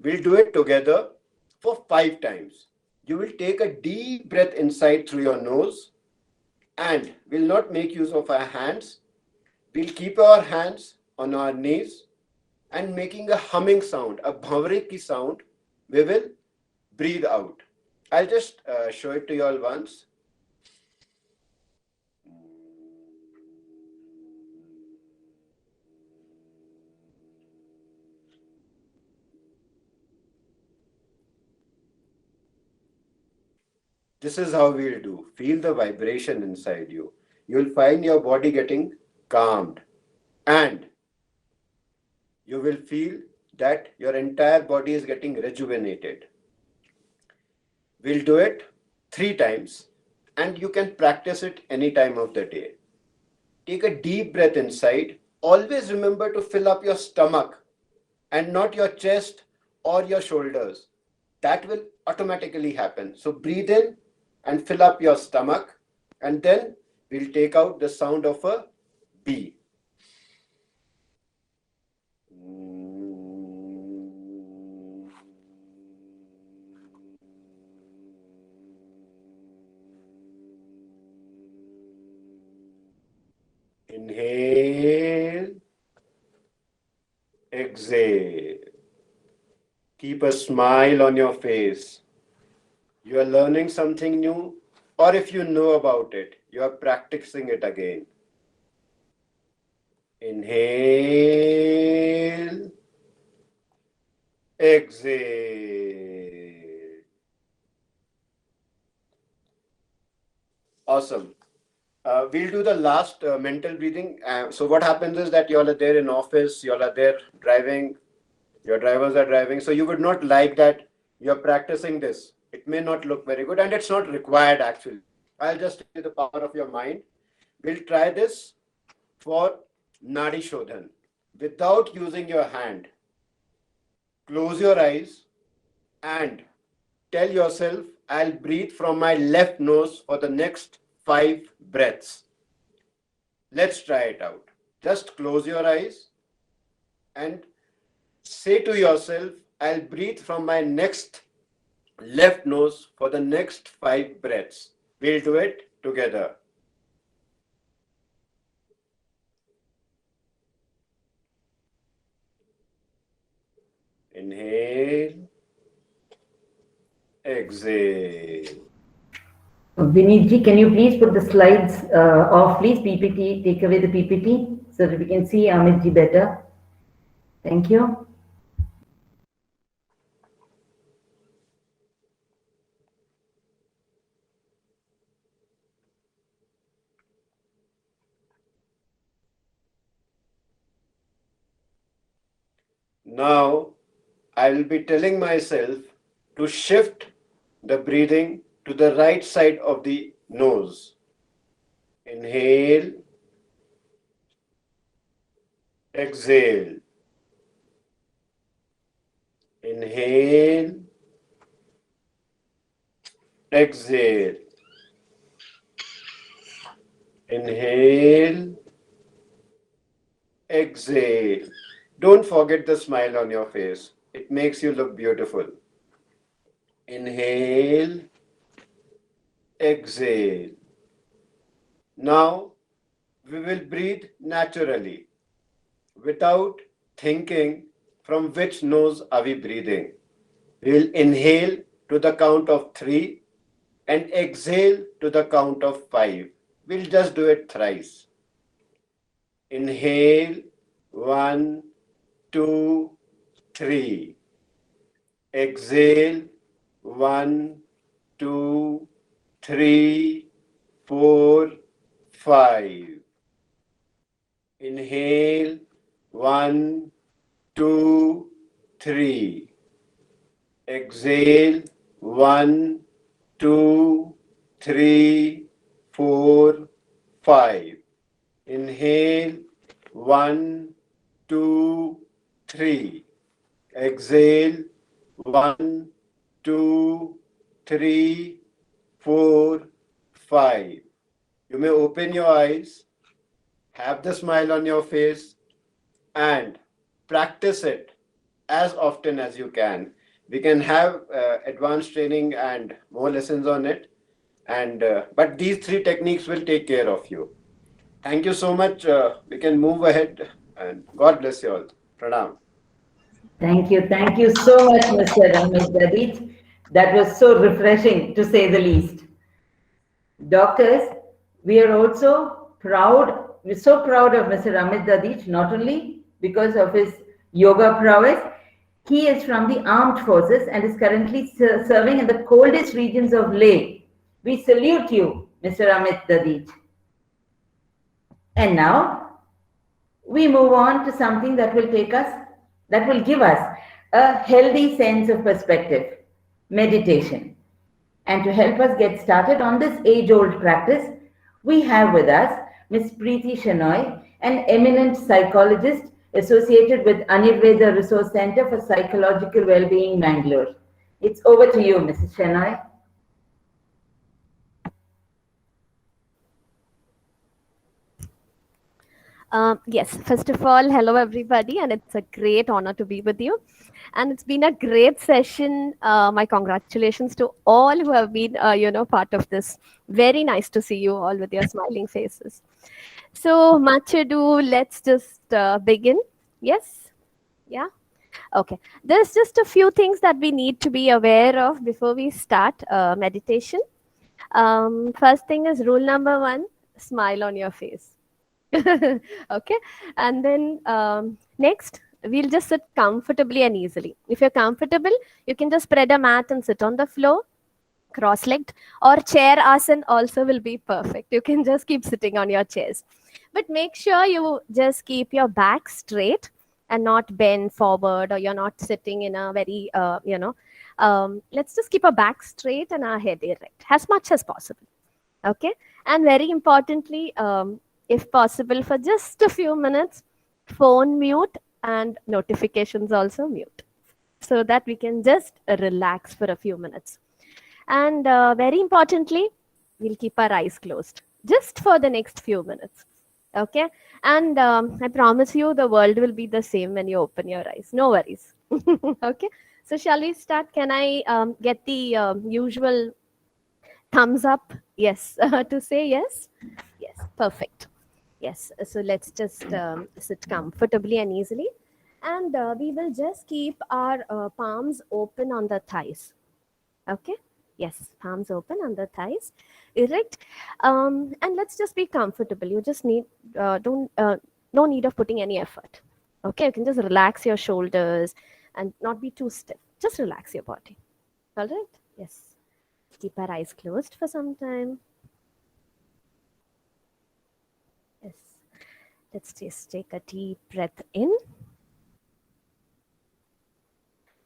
Speaker 7: We'll do it together for 5 times. You will take a deep breath inside through your nose and will not make use of our hands. We'll keep our hands on our knees and making a humming sound, a bhavari ki sound, we will breathe out. I'll just show it to you all once. This is how we'll do. Feel the vibration inside you. You'll find your body getting calmed and you will feel that your entire body is getting rejuvenated. We'll do it 3 times and you can practice it any time of the day. Take a deep breath inside. Always remember to fill up your stomach and not your chest or your shoulders. That will automatically happen. So breathe in and fill up your stomach and then we'll take out the sound of a B. Inhale. Exhale. Keep a smile on your face. You are learning something new, or if you know about it, you are practicing it again. Inhale. Exhale. Awesome. We'll do the last mental breathing. So what happens is that you all are there in office, you all are there driving, your drivers are driving. So you would not like that you're practicing this. It may not look very good and it's not required actually. I'll just tell you the power of your mind. We'll try this for Nadi Shodhan without using your hand. Close your eyes and tell yourself, I'll breathe from my left nose for the next 5 breaths. Let's try it out. Just close your eyes and say to yourself, I'll breathe from my next left nose for the next 5 breaths. We'll do it together. Inhale. Exhale.
Speaker 1: Vineet ji, can you please put the slides off, please? PPT, take away the PPT so that we can see Amit ji better. Thank you.
Speaker 7: Now, I will be telling myself to shift the breathing to the right side of the nose. Inhale. Exhale. Inhale. Exhale. Inhale. Exhale. Don't forget the smile on your face. It makes you look beautiful. Inhale. Exhale. Now, we will breathe naturally without thinking from which nose are we breathing. We will inhale to the count of 3 and exhale to the count of 5. We'll just do it thrice. Inhale, 1, 2, 3. Exhale, 1, 2, 3, 4, 5. Inhale, 1, 2, 3. Exhale, 1, 2, 3, 4, 5. Inhale, 1, 2, 3. Exhale, 1, 2, 3, 4, 5. You may open your eyes, have the smile on your face, and practice it as often as you can. We can have advanced training and more lessons on it, and but these 3 techniques will take care of you. Thank you so much. We can move ahead, and God bless you all. Pranam.
Speaker 1: Thank you. Thank you so much, Mr. Amit Dadit. That was so refreshing, to say the least. Doctors, we are also proud, we're so proud of Mr. Amit Dadit, not only because of his yoga prowess. He is from the armed forces and is currently serving in the coldest regions of Leh. We salute you, Mr. Amit Dadit. And now we move on to something that will give us a healthy sense of perspective, meditation. And to help us get started on this age-old practice, we have with us Ms. Preeti Shenoy, an eminent psychologist associated with Ayurveda Resource Center for Psychological Wellbeing, Bangalore. It's over to you, Mrs. Shenoy.
Speaker 8: Yes, first of all, hello everybody, and it's a great honor to be with you. And it's been a great session. My congratulations to all who have been, part of this. Very nice to see you all with your smiling faces. So much ado, let's just begin. Yes, yeah. Okay. There's just a few things that we need to be aware of before we start meditation. First thing is rule number one: smile on your face. Okay, and then next we'll just sit comfortably and easily. If you're comfortable, you can just spread a mat and sit on the floor cross-legged, or chair asana also will be perfect. You can just keep sitting on your chairs, but make sure you just keep your back straight and not bend forward, or you're not sitting in a very let's just keep our back straight and our head erect as much as possible. Okay, and very importantly, if possible, for just a few minutes, phone mute and notifications also mute, so that we can just relax for a few minutes. And very importantly, we'll keep our eyes closed just for the next few minutes. Okay, and I promise you the world will be the same when you open your eyes. No worries. Okay, so shall we start? Can I get the usual thumbs up? Yes, to say yes. Yes, perfect. Yes, so let's just sit comfortably and easily, and we will just keep our palms open on the thighs. Okay, yes, palms open on the thighs, erect, and let's just be comfortable. You just need don't no need of putting any effort. Okay, you can just relax your shoulders and not be too stiff. Just relax your body. All right. Yes. Keep our eyes closed for some time. Yes. Let's just take a deep breath in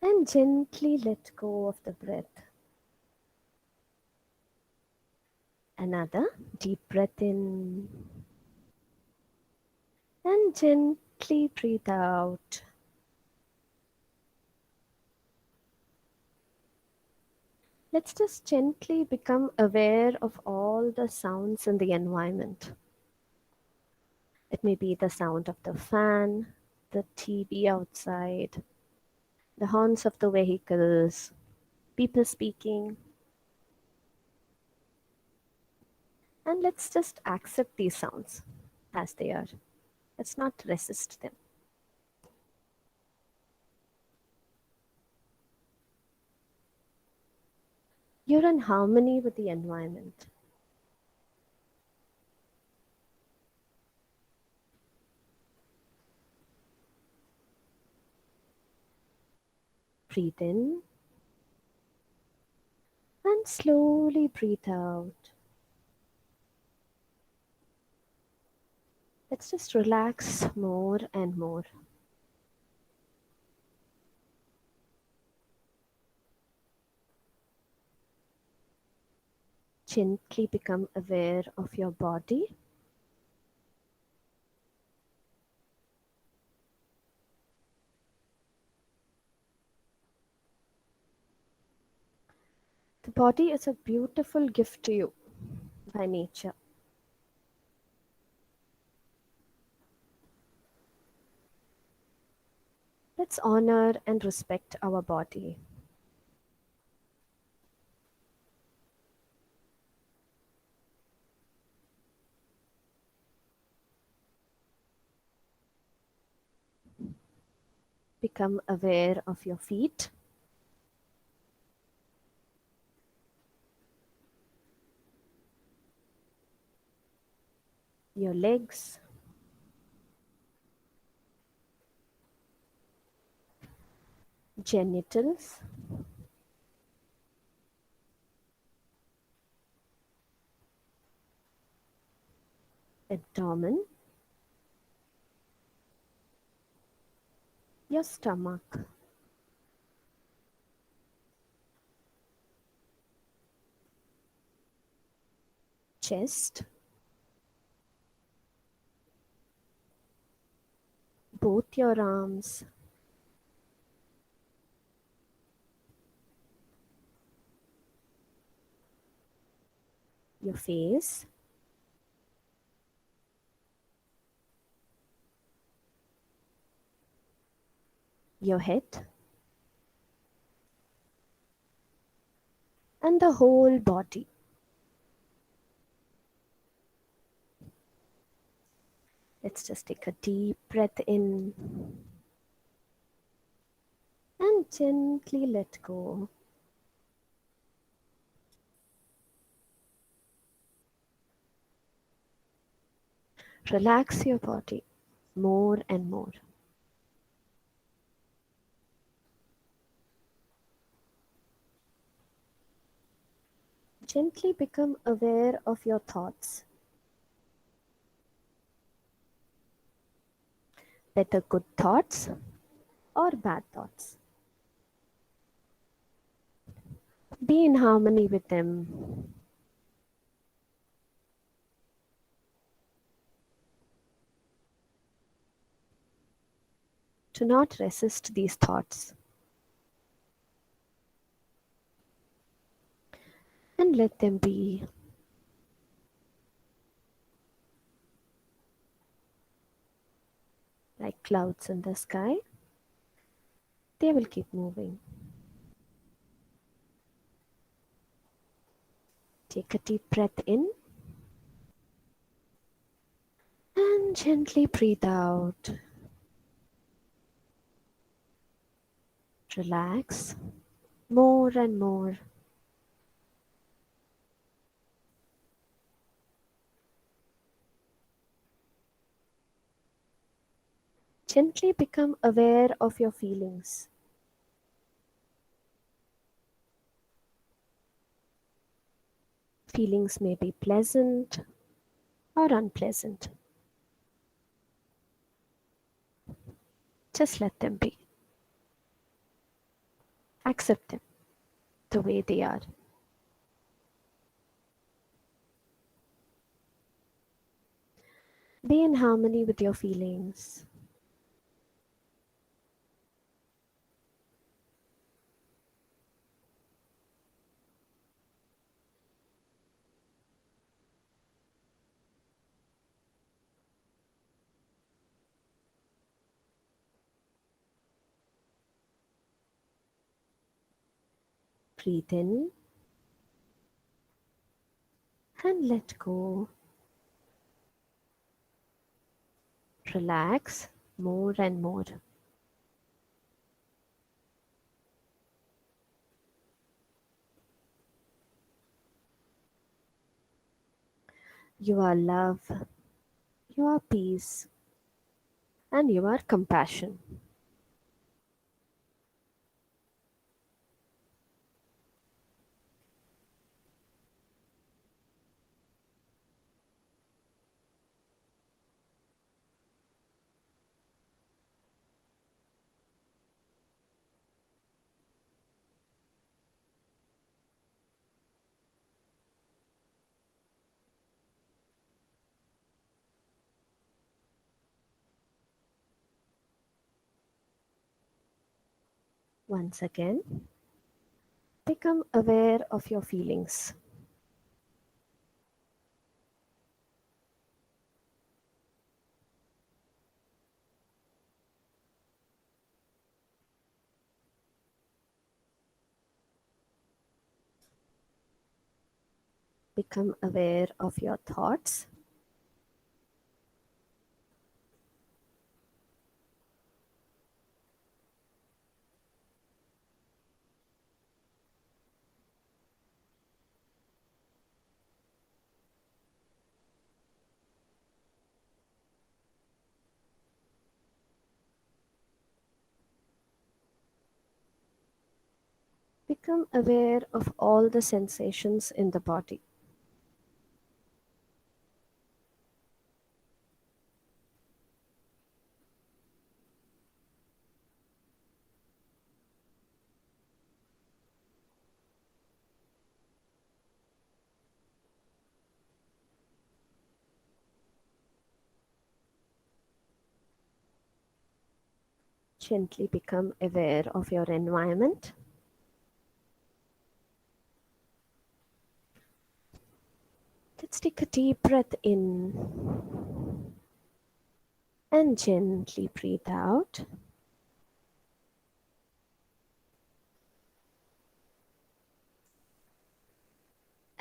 Speaker 8: and gently let go of the breath. Another deep breath in and gently breathe out. Let's just gently become aware of all the sounds in the environment. It may be the sound of the fan, the TV outside, the horns of the vehicles, people speaking. And let's just accept these sounds as they are. Let's not resist them. You're in harmony with the environment. Breathe in and slowly breathe out. Let's just relax more and more. Gently become aware of your body. The body is a beautiful gift to you by nature. Let's honor and respect our body. Become aware of your feet. Your legs. Genitals. Abdomen. Your stomach. Chest. Both your arms. Your face. your head, and the whole body. Let's just take a deep breath in and gently let go. Relax your body more and more. Gently become aware of your thoughts, whether good thoughts or bad thoughts. Be in harmony with them. Do not resist these thoughts. And let them be. Like clouds in the sky, they will keep moving. Take a deep breath in and gently breathe out. Relax more and more. Gently become aware of your feelings. Feelings may be pleasant or unpleasant. Just let them be. Accept them the way they are. Be in harmony with your feelings. Breathe in and let go. Relax more and more. You are love, you are peace, and you are compassion. Once again, become aware of your feelings. Become aware of your thoughts. Become aware of all the sensations in the body. Gently become aware of your environment. Let's take a deep breath in and gently breathe out.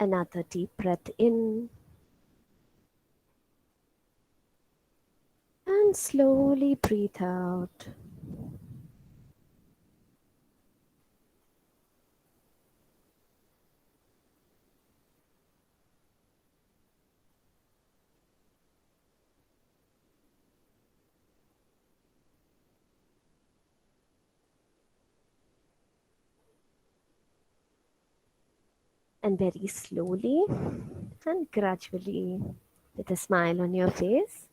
Speaker 8: Another deep breath in. And slowly breathe out. And very slowly and gradually, with a smile on your face,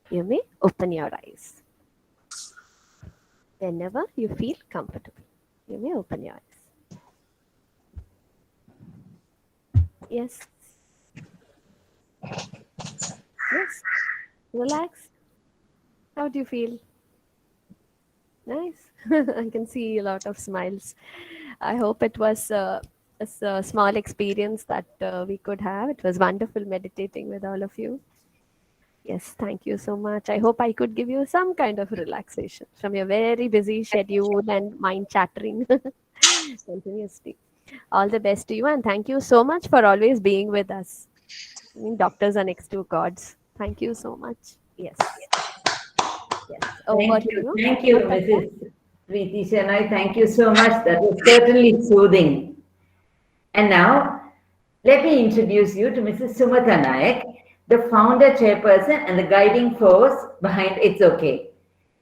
Speaker 8: you may open your eyes. Whenever you feel comfortable, you may open your eyes. Yes. Yes. Relax. How do you feel? Nice. I can see a lot of smiles. I hope it was a small experience that we could have. It was wonderful meditating with all of you. Yes, thank you so much. I hope I could give you some kind of relaxation from your very busy schedule and mind chattering continuously. All the best to you, and thank you so much for always being with us. I mean, doctors are next to gods. Thank you so much. Yes. Yes. Over
Speaker 1: Thank
Speaker 8: to
Speaker 1: you.
Speaker 8: you.
Speaker 1: Thank you, Mrs. Preeti Shenoy. Thank you so much. That was certainly soothing. And now, let me introduce you to Mrs. Sumata Nayak, the founder, chairperson, and the guiding force behind It's Okay.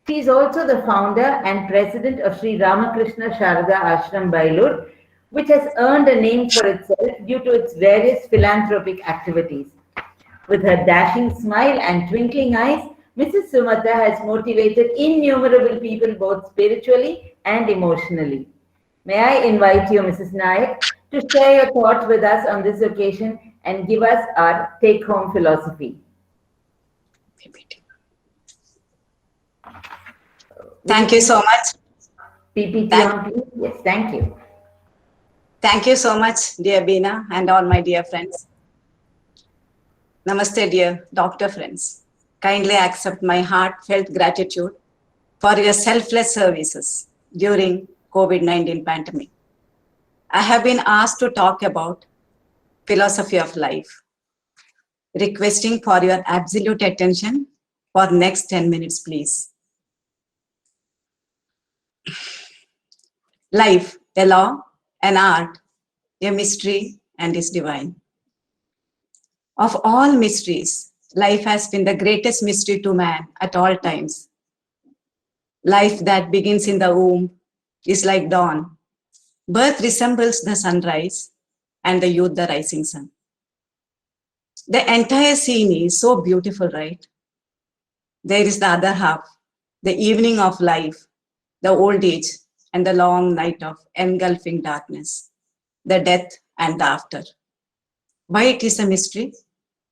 Speaker 1: She is also the founder and president of Sri Ramakrishna Sharada Ashram Bailur, which has earned a name for itself due to its various philanthropic activities. With her dashing smile and twinkling eyes, Mrs. Sumata has motivated innumerable people both spiritually and emotionally. May I invite you, Mrs. Nayak, to share your thoughts with us on this occasion and give us our take-home philosophy.
Speaker 9: Thank you so much.
Speaker 1: PPT on, please. Yes, thank you.
Speaker 9: Thank you so much, dear Beena, and all my dear friends. Namaste, dear doctor friends. Kindly accept my heartfelt gratitude for your selfless services during COVID-19 pandemic. I have been asked to talk about philosophy of life, requesting for your absolute attention for next 10 minutes, please. Life, a law, an art, a mystery, and is divine. Of all mysteries, life has been the greatest mystery to man at all times. Life that begins in the womb is like dawn. Birth resembles the sunrise, and the youth the rising sun. The entire scene is so beautiful, right? There is the other half, the evening of life, the old age, and the long night of engulfing darkness, the death and the after. Why it is a mystery?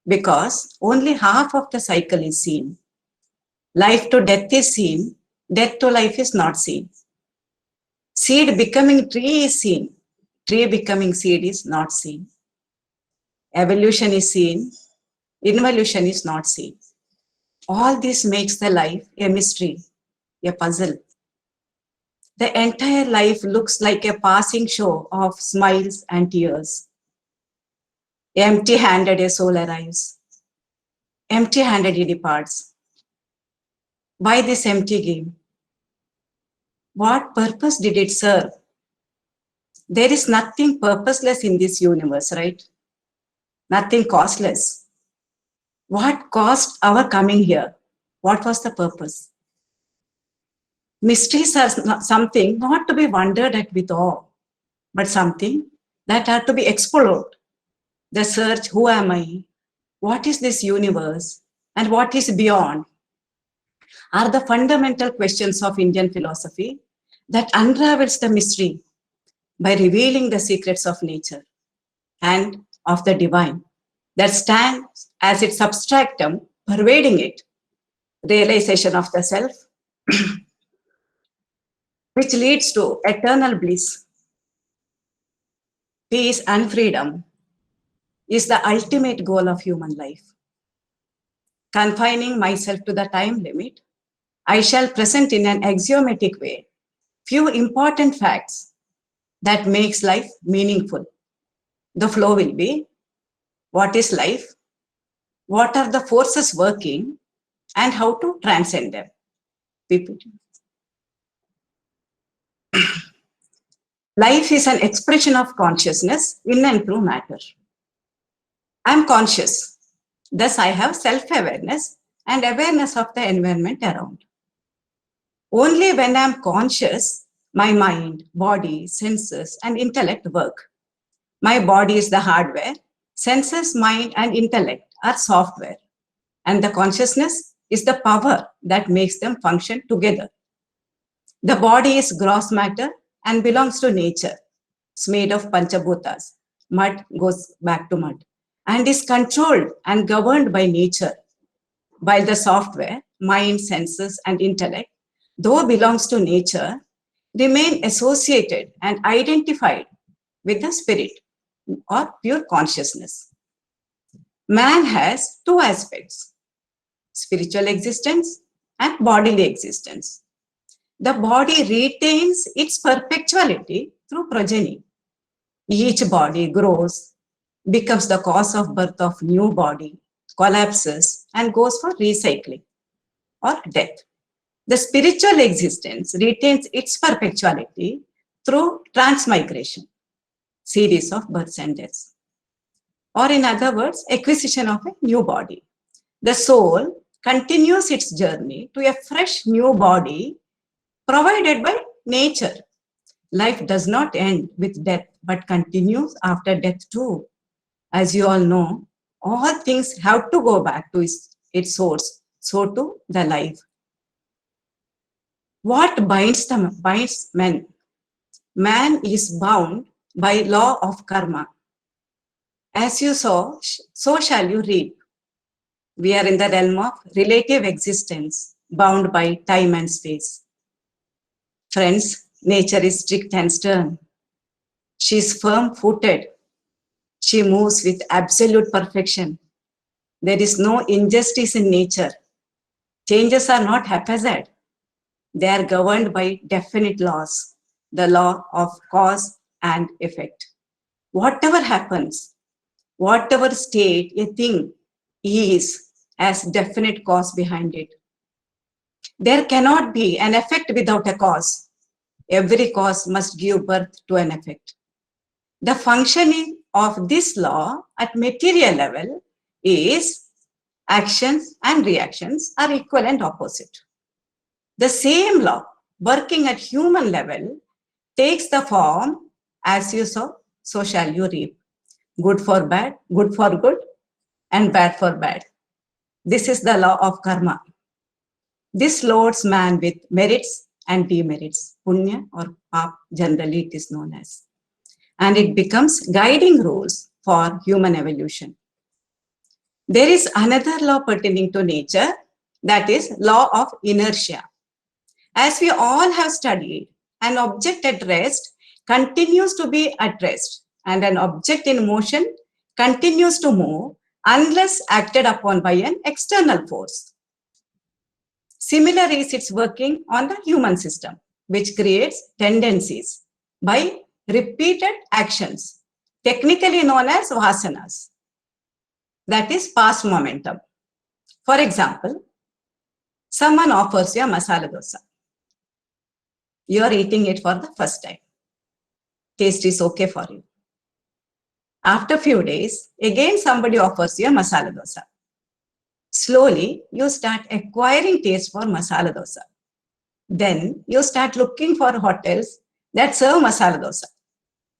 Speaker 9: Because only half of the cycle is seen. Life to death is seen, death to life is not seen. Seed becoming tree is seen, tree becoming seed is not seen. Evolution is seen, involution is not seen. All this makes the life a mystery, a puzzle. The entire life looks like a passing show of smiles and tears. Empty-handed a soul arrives. Empty-handed he departs. Why this empty game? What purpose did it serve? There is nothing purposeless in this universe, right? Nothing costless. What cost our coming here? What was the purpose? Mysteries are something not to be wondered at with awe, but something that are to be explored. The search, who am I? What is this universe? And what is beyond? Are the fundamental questions of Indian philosophy that unravels the mystery by revealing the secrets of nature and of the divine that stands as its substratum pervading it, realization of the self, which leads to eternal bliss, peace and freedom, is the ultimate goal of human life. Confining myself to the time limit, I shall present in an axiomatic way few important facts that makes life meaningful The flow will be, what is life? What are the forces working and how to transcend them? PPT. Life is an expression of consciousness in and through matter. I am conscious. Thus, I have self-awareness and awareness of the environment around. Only when I am conscious, my mind, body, senses, and intellect work. My body is the hardware, senses, mind, and intellect are software, and the consciousness is the power that makes them function together. The body is gross matter and belongs to nature. It's made of panchabhutas. Mud goes back to mud and is controlled and governed by nature, while the software, mind, senses, and intellect, though belongs to nature, remain associated and identified with the spirit or pure consciousness. Man has two aspects, spiritual existence and bodily existence. The body retains its perpetuality through progeny. Each body grows, becomes the cause of birth of new body, collapses, and goes for recycling or death. The spiritual existence retains its perpetuality through transmigration, series of births and deaths. Or in other words, acquisition of a new body. The soul continues its journey to a fresh new body provided by nature. Life does not end with death, but continues after death too. As you all know, all things have to go back to its source, so too the life. What binds men? Man is bound by law of karma. As you sow, so shall you reap. We are in the realm of relative existence, bound by time and space. Friends, nature is strict and stern. She is firm-footed. She moves with absolute perfection. There is no injustice in nature. Changes are not haphazard. They are governed by definite laws, the law of cause and effect. Whatever happens, whatever state a thing is, has definite cause behind it. There cannot be an effect without a cause. Every cause must give birth to an effect. The functioning of this law at material level is actions and reactions are equal and opposite. The same law working at human level takes the form, as you sow, so shall you reap. Good for bad, good for good, and bad for bad. This is the law of karma. This loads man with merits and demerits, punya or pap, generally it is known as. And it becomes guiding rules for human evolution. There is another law pertaining to nature, that is law of inertia. As we all have studied, an object at rest continues to be at rest, and an object in motion continues to move unless acted upon by an external force. Similar is its working on the human system, which creates tendencies by repeated actions, technically known as vasanas. That is past momentum. For example, someone offers you a masala dosa. You are eating it for the first time. Taste is okay for you. After a few days, again somebody offers you a masala dosa. Slowly, you start acquiring taste for masala dosa. Then you start looking for hotels that serve masala dosa.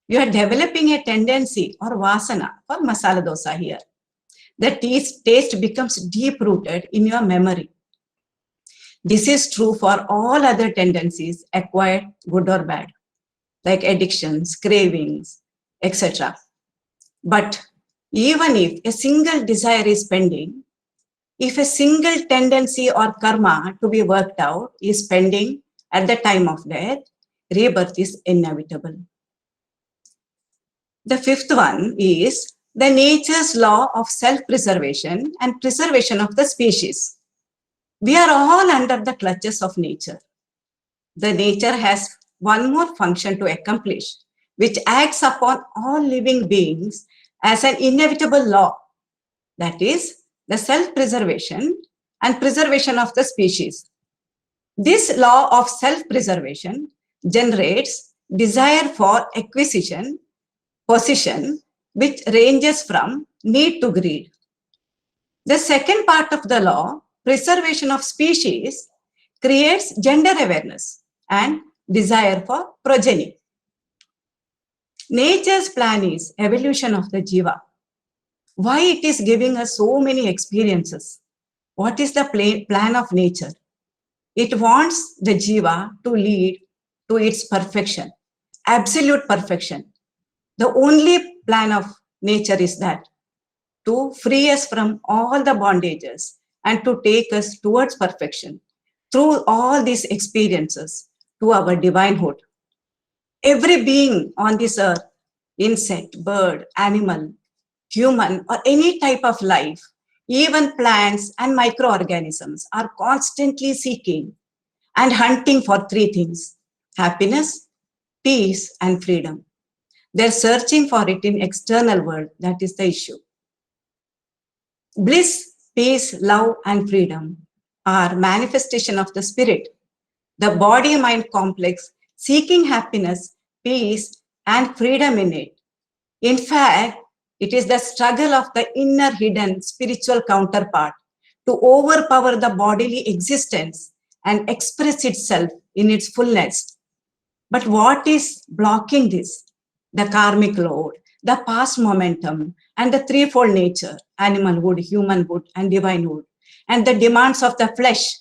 Speaker 9: You are developing a tendency or vasana for masala dosa here. The taste becomes deep-rooted in your memory. This is true for all other tendencies acquired, good or bad, like addictions, cravings, etc. But even if a single desire is pending, if a single tendency or karma to be worked out is pending at the time of death, rebirth is inevitable. The fifth one is the nature's law of self-preservation and preservation of the species. We are all under the clutches of nature. The nature has one more function to accomplish, which acts upon all living beings as an inevitable law, that is, the self-preservation and preservation of the species. This law of self-preservation generates desire for acquisition, possession, which ranges from need to greed. The second part of the law, preservation of species, creates gender awareness and desire for progeny. Nature's plan is evolution of the jiva. Why it is giving us so many experiences? What is the plan of nature? It wants the jiva to lead to its perfection, absolute perfection. The only plan of nature is that to free us from all the bondages and to take us towards perfection through all these experiences to our divinehood. Every being on this earth, insect, bird, animal, human, or any type of life, even plants and microorganisms are constantly seeking and hunting for three things: happiness, peace, and freedom. They're searching for it in external world. That is the issue. Bliss, peace, love, and freedom are manifestation of the spirit, the body-mind complex seeking happiness, peace, and freedom in it. In fact, it is the struggle of the inner hidden spiritual counterpart to overpower the bodily existence and express itself in its fullness. But what is blocking this? The karmic load, the past momentum, and the threefold nature, animalhood, humanhood, and divinehood, and the demands of the flesh,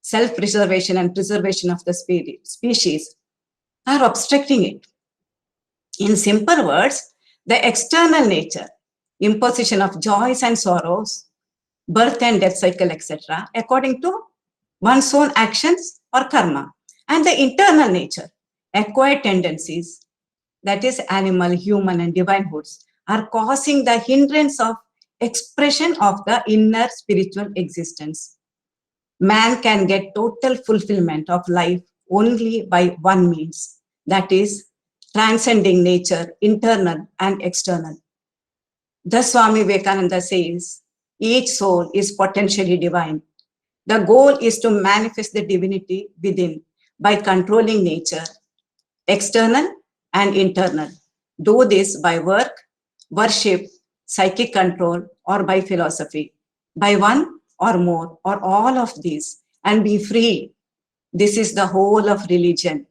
Speaker 9: self-preservation and preservation of the species, are obstructing it. In simple words, the external nature, imposition of joys and sorrows, birth and death cycle, etc., according to one's own actions or karma, and the internal nature, acquired tendencies, that is animal, human, and divine-hoods, are causing the hindrance of expression of the inner spiritual existence. Man can get total fulfillment of life only by one means, that is, transcending nature, internal and external. Thus, Swami Vivekananda says, each soul is potentially divine. The goal is to manifest the divinity within by controlling nature, external and internal. Do this by work, worship, psychic control, or by philosophy, by one or more or all of these, and be free. This is the whole of religion.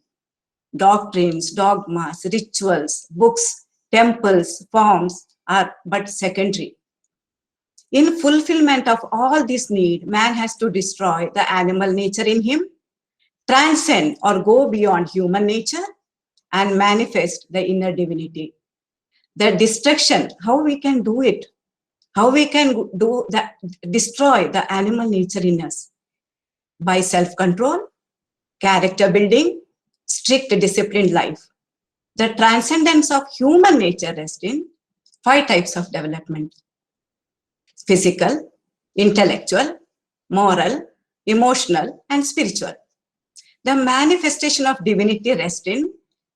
Speaker 9: Doctrines, dogmas, rituals, books, temples, forms are but secondary. In fulfillment of all this need, man has to destroy the animal nature in him, transcend or go beyond human nature, and manifest the inner divinity. The destruction, how we can do it? How we can do that, destroy the animal nature in us? By self-control, character building, strict disciplined life. The transcendence of human nature rests in 5 types of development: physical, intellectual, moral, emotional, and spiritual. The manifestation of divinity rests in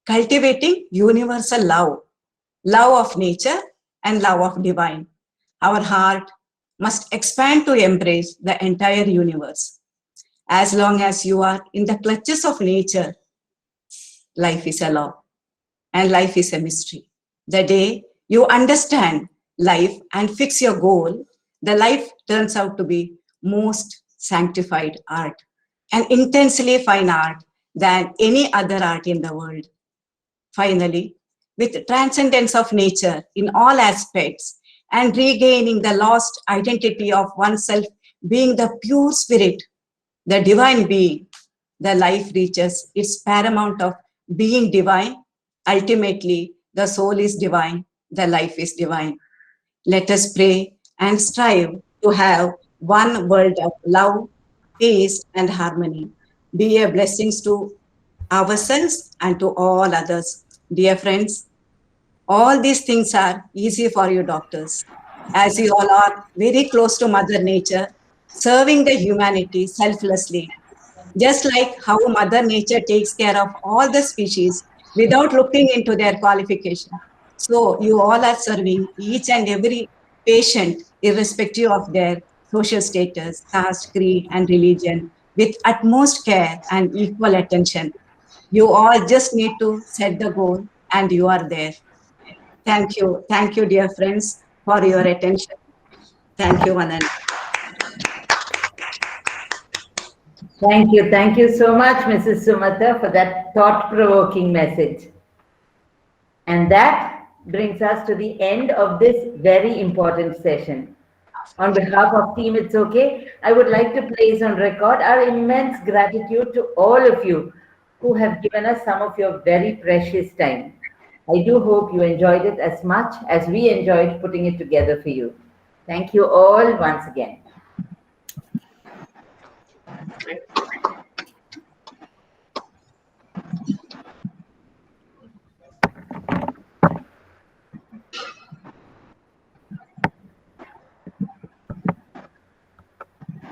Speaker 9: cultivating universal love, love of nature and love of divine. Our heart must expand to embrace the entire universe. As long as you are in the clutches of nature, life is a law and life is a mystery. The day you understand life and fix your goal, the life turns out to be most sanctified art, an intensely fine art than any other art in the world. Finally, with transcendence of nature in all aspects and regaining the lost identity of oneself being the pure spirit, the divine being, the life reaches its paramount of being divine. Ultimately, the soul is divine, the life is divine. Let us pray and strive to have one world of love, peace, and harmony. Be a blessing to ourselves and to all others. Dear friends, all these things are easy for you doctors, as you all are very close to Mother Nature, serving the humanity selflessly. Just like how Mother Nature takes care of all the species without looking into their qualification. So you all are serving each and every patient, irrespective of their social status, caste, creed, and religion, with utmost care and equal attention. You all just need to set the goal, and you are there. Thank you. Thank you, dear friends, for your attention. Thank you, one and all.
Speaker 1: Thank you so much, Mrs. Sumata, for that thought-provoking message. And that brings us to the end of this very important session. On behalf of Team It's Okay, I would like to place on record our immense gratitude to all of you who have given us some of your very precious time. I do hope you enjoyed it as much as we enjoyed putting it together for you. Thank you all once again.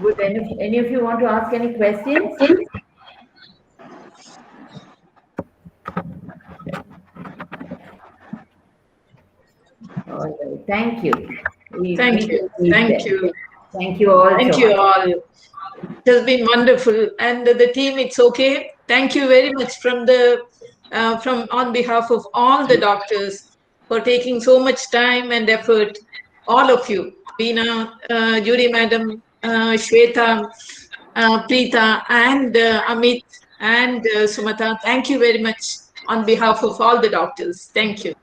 Speaker 1: Would any of you want to ask any questions? All right. Thank you.
Speaker 10: Thank you. Thank you.
Speaker 1: Thank you all.
Speaker 10: Thank you all. It has been wonderful. And the team, It's Okay. Thank you very much from on behalf of all the doctors for taking so much time and effort. All of you, Veena, Judy Madam, Shweta, Preeta, and Amit, and Sumata. Thank you very much on behalf of all the doctors. Thank you.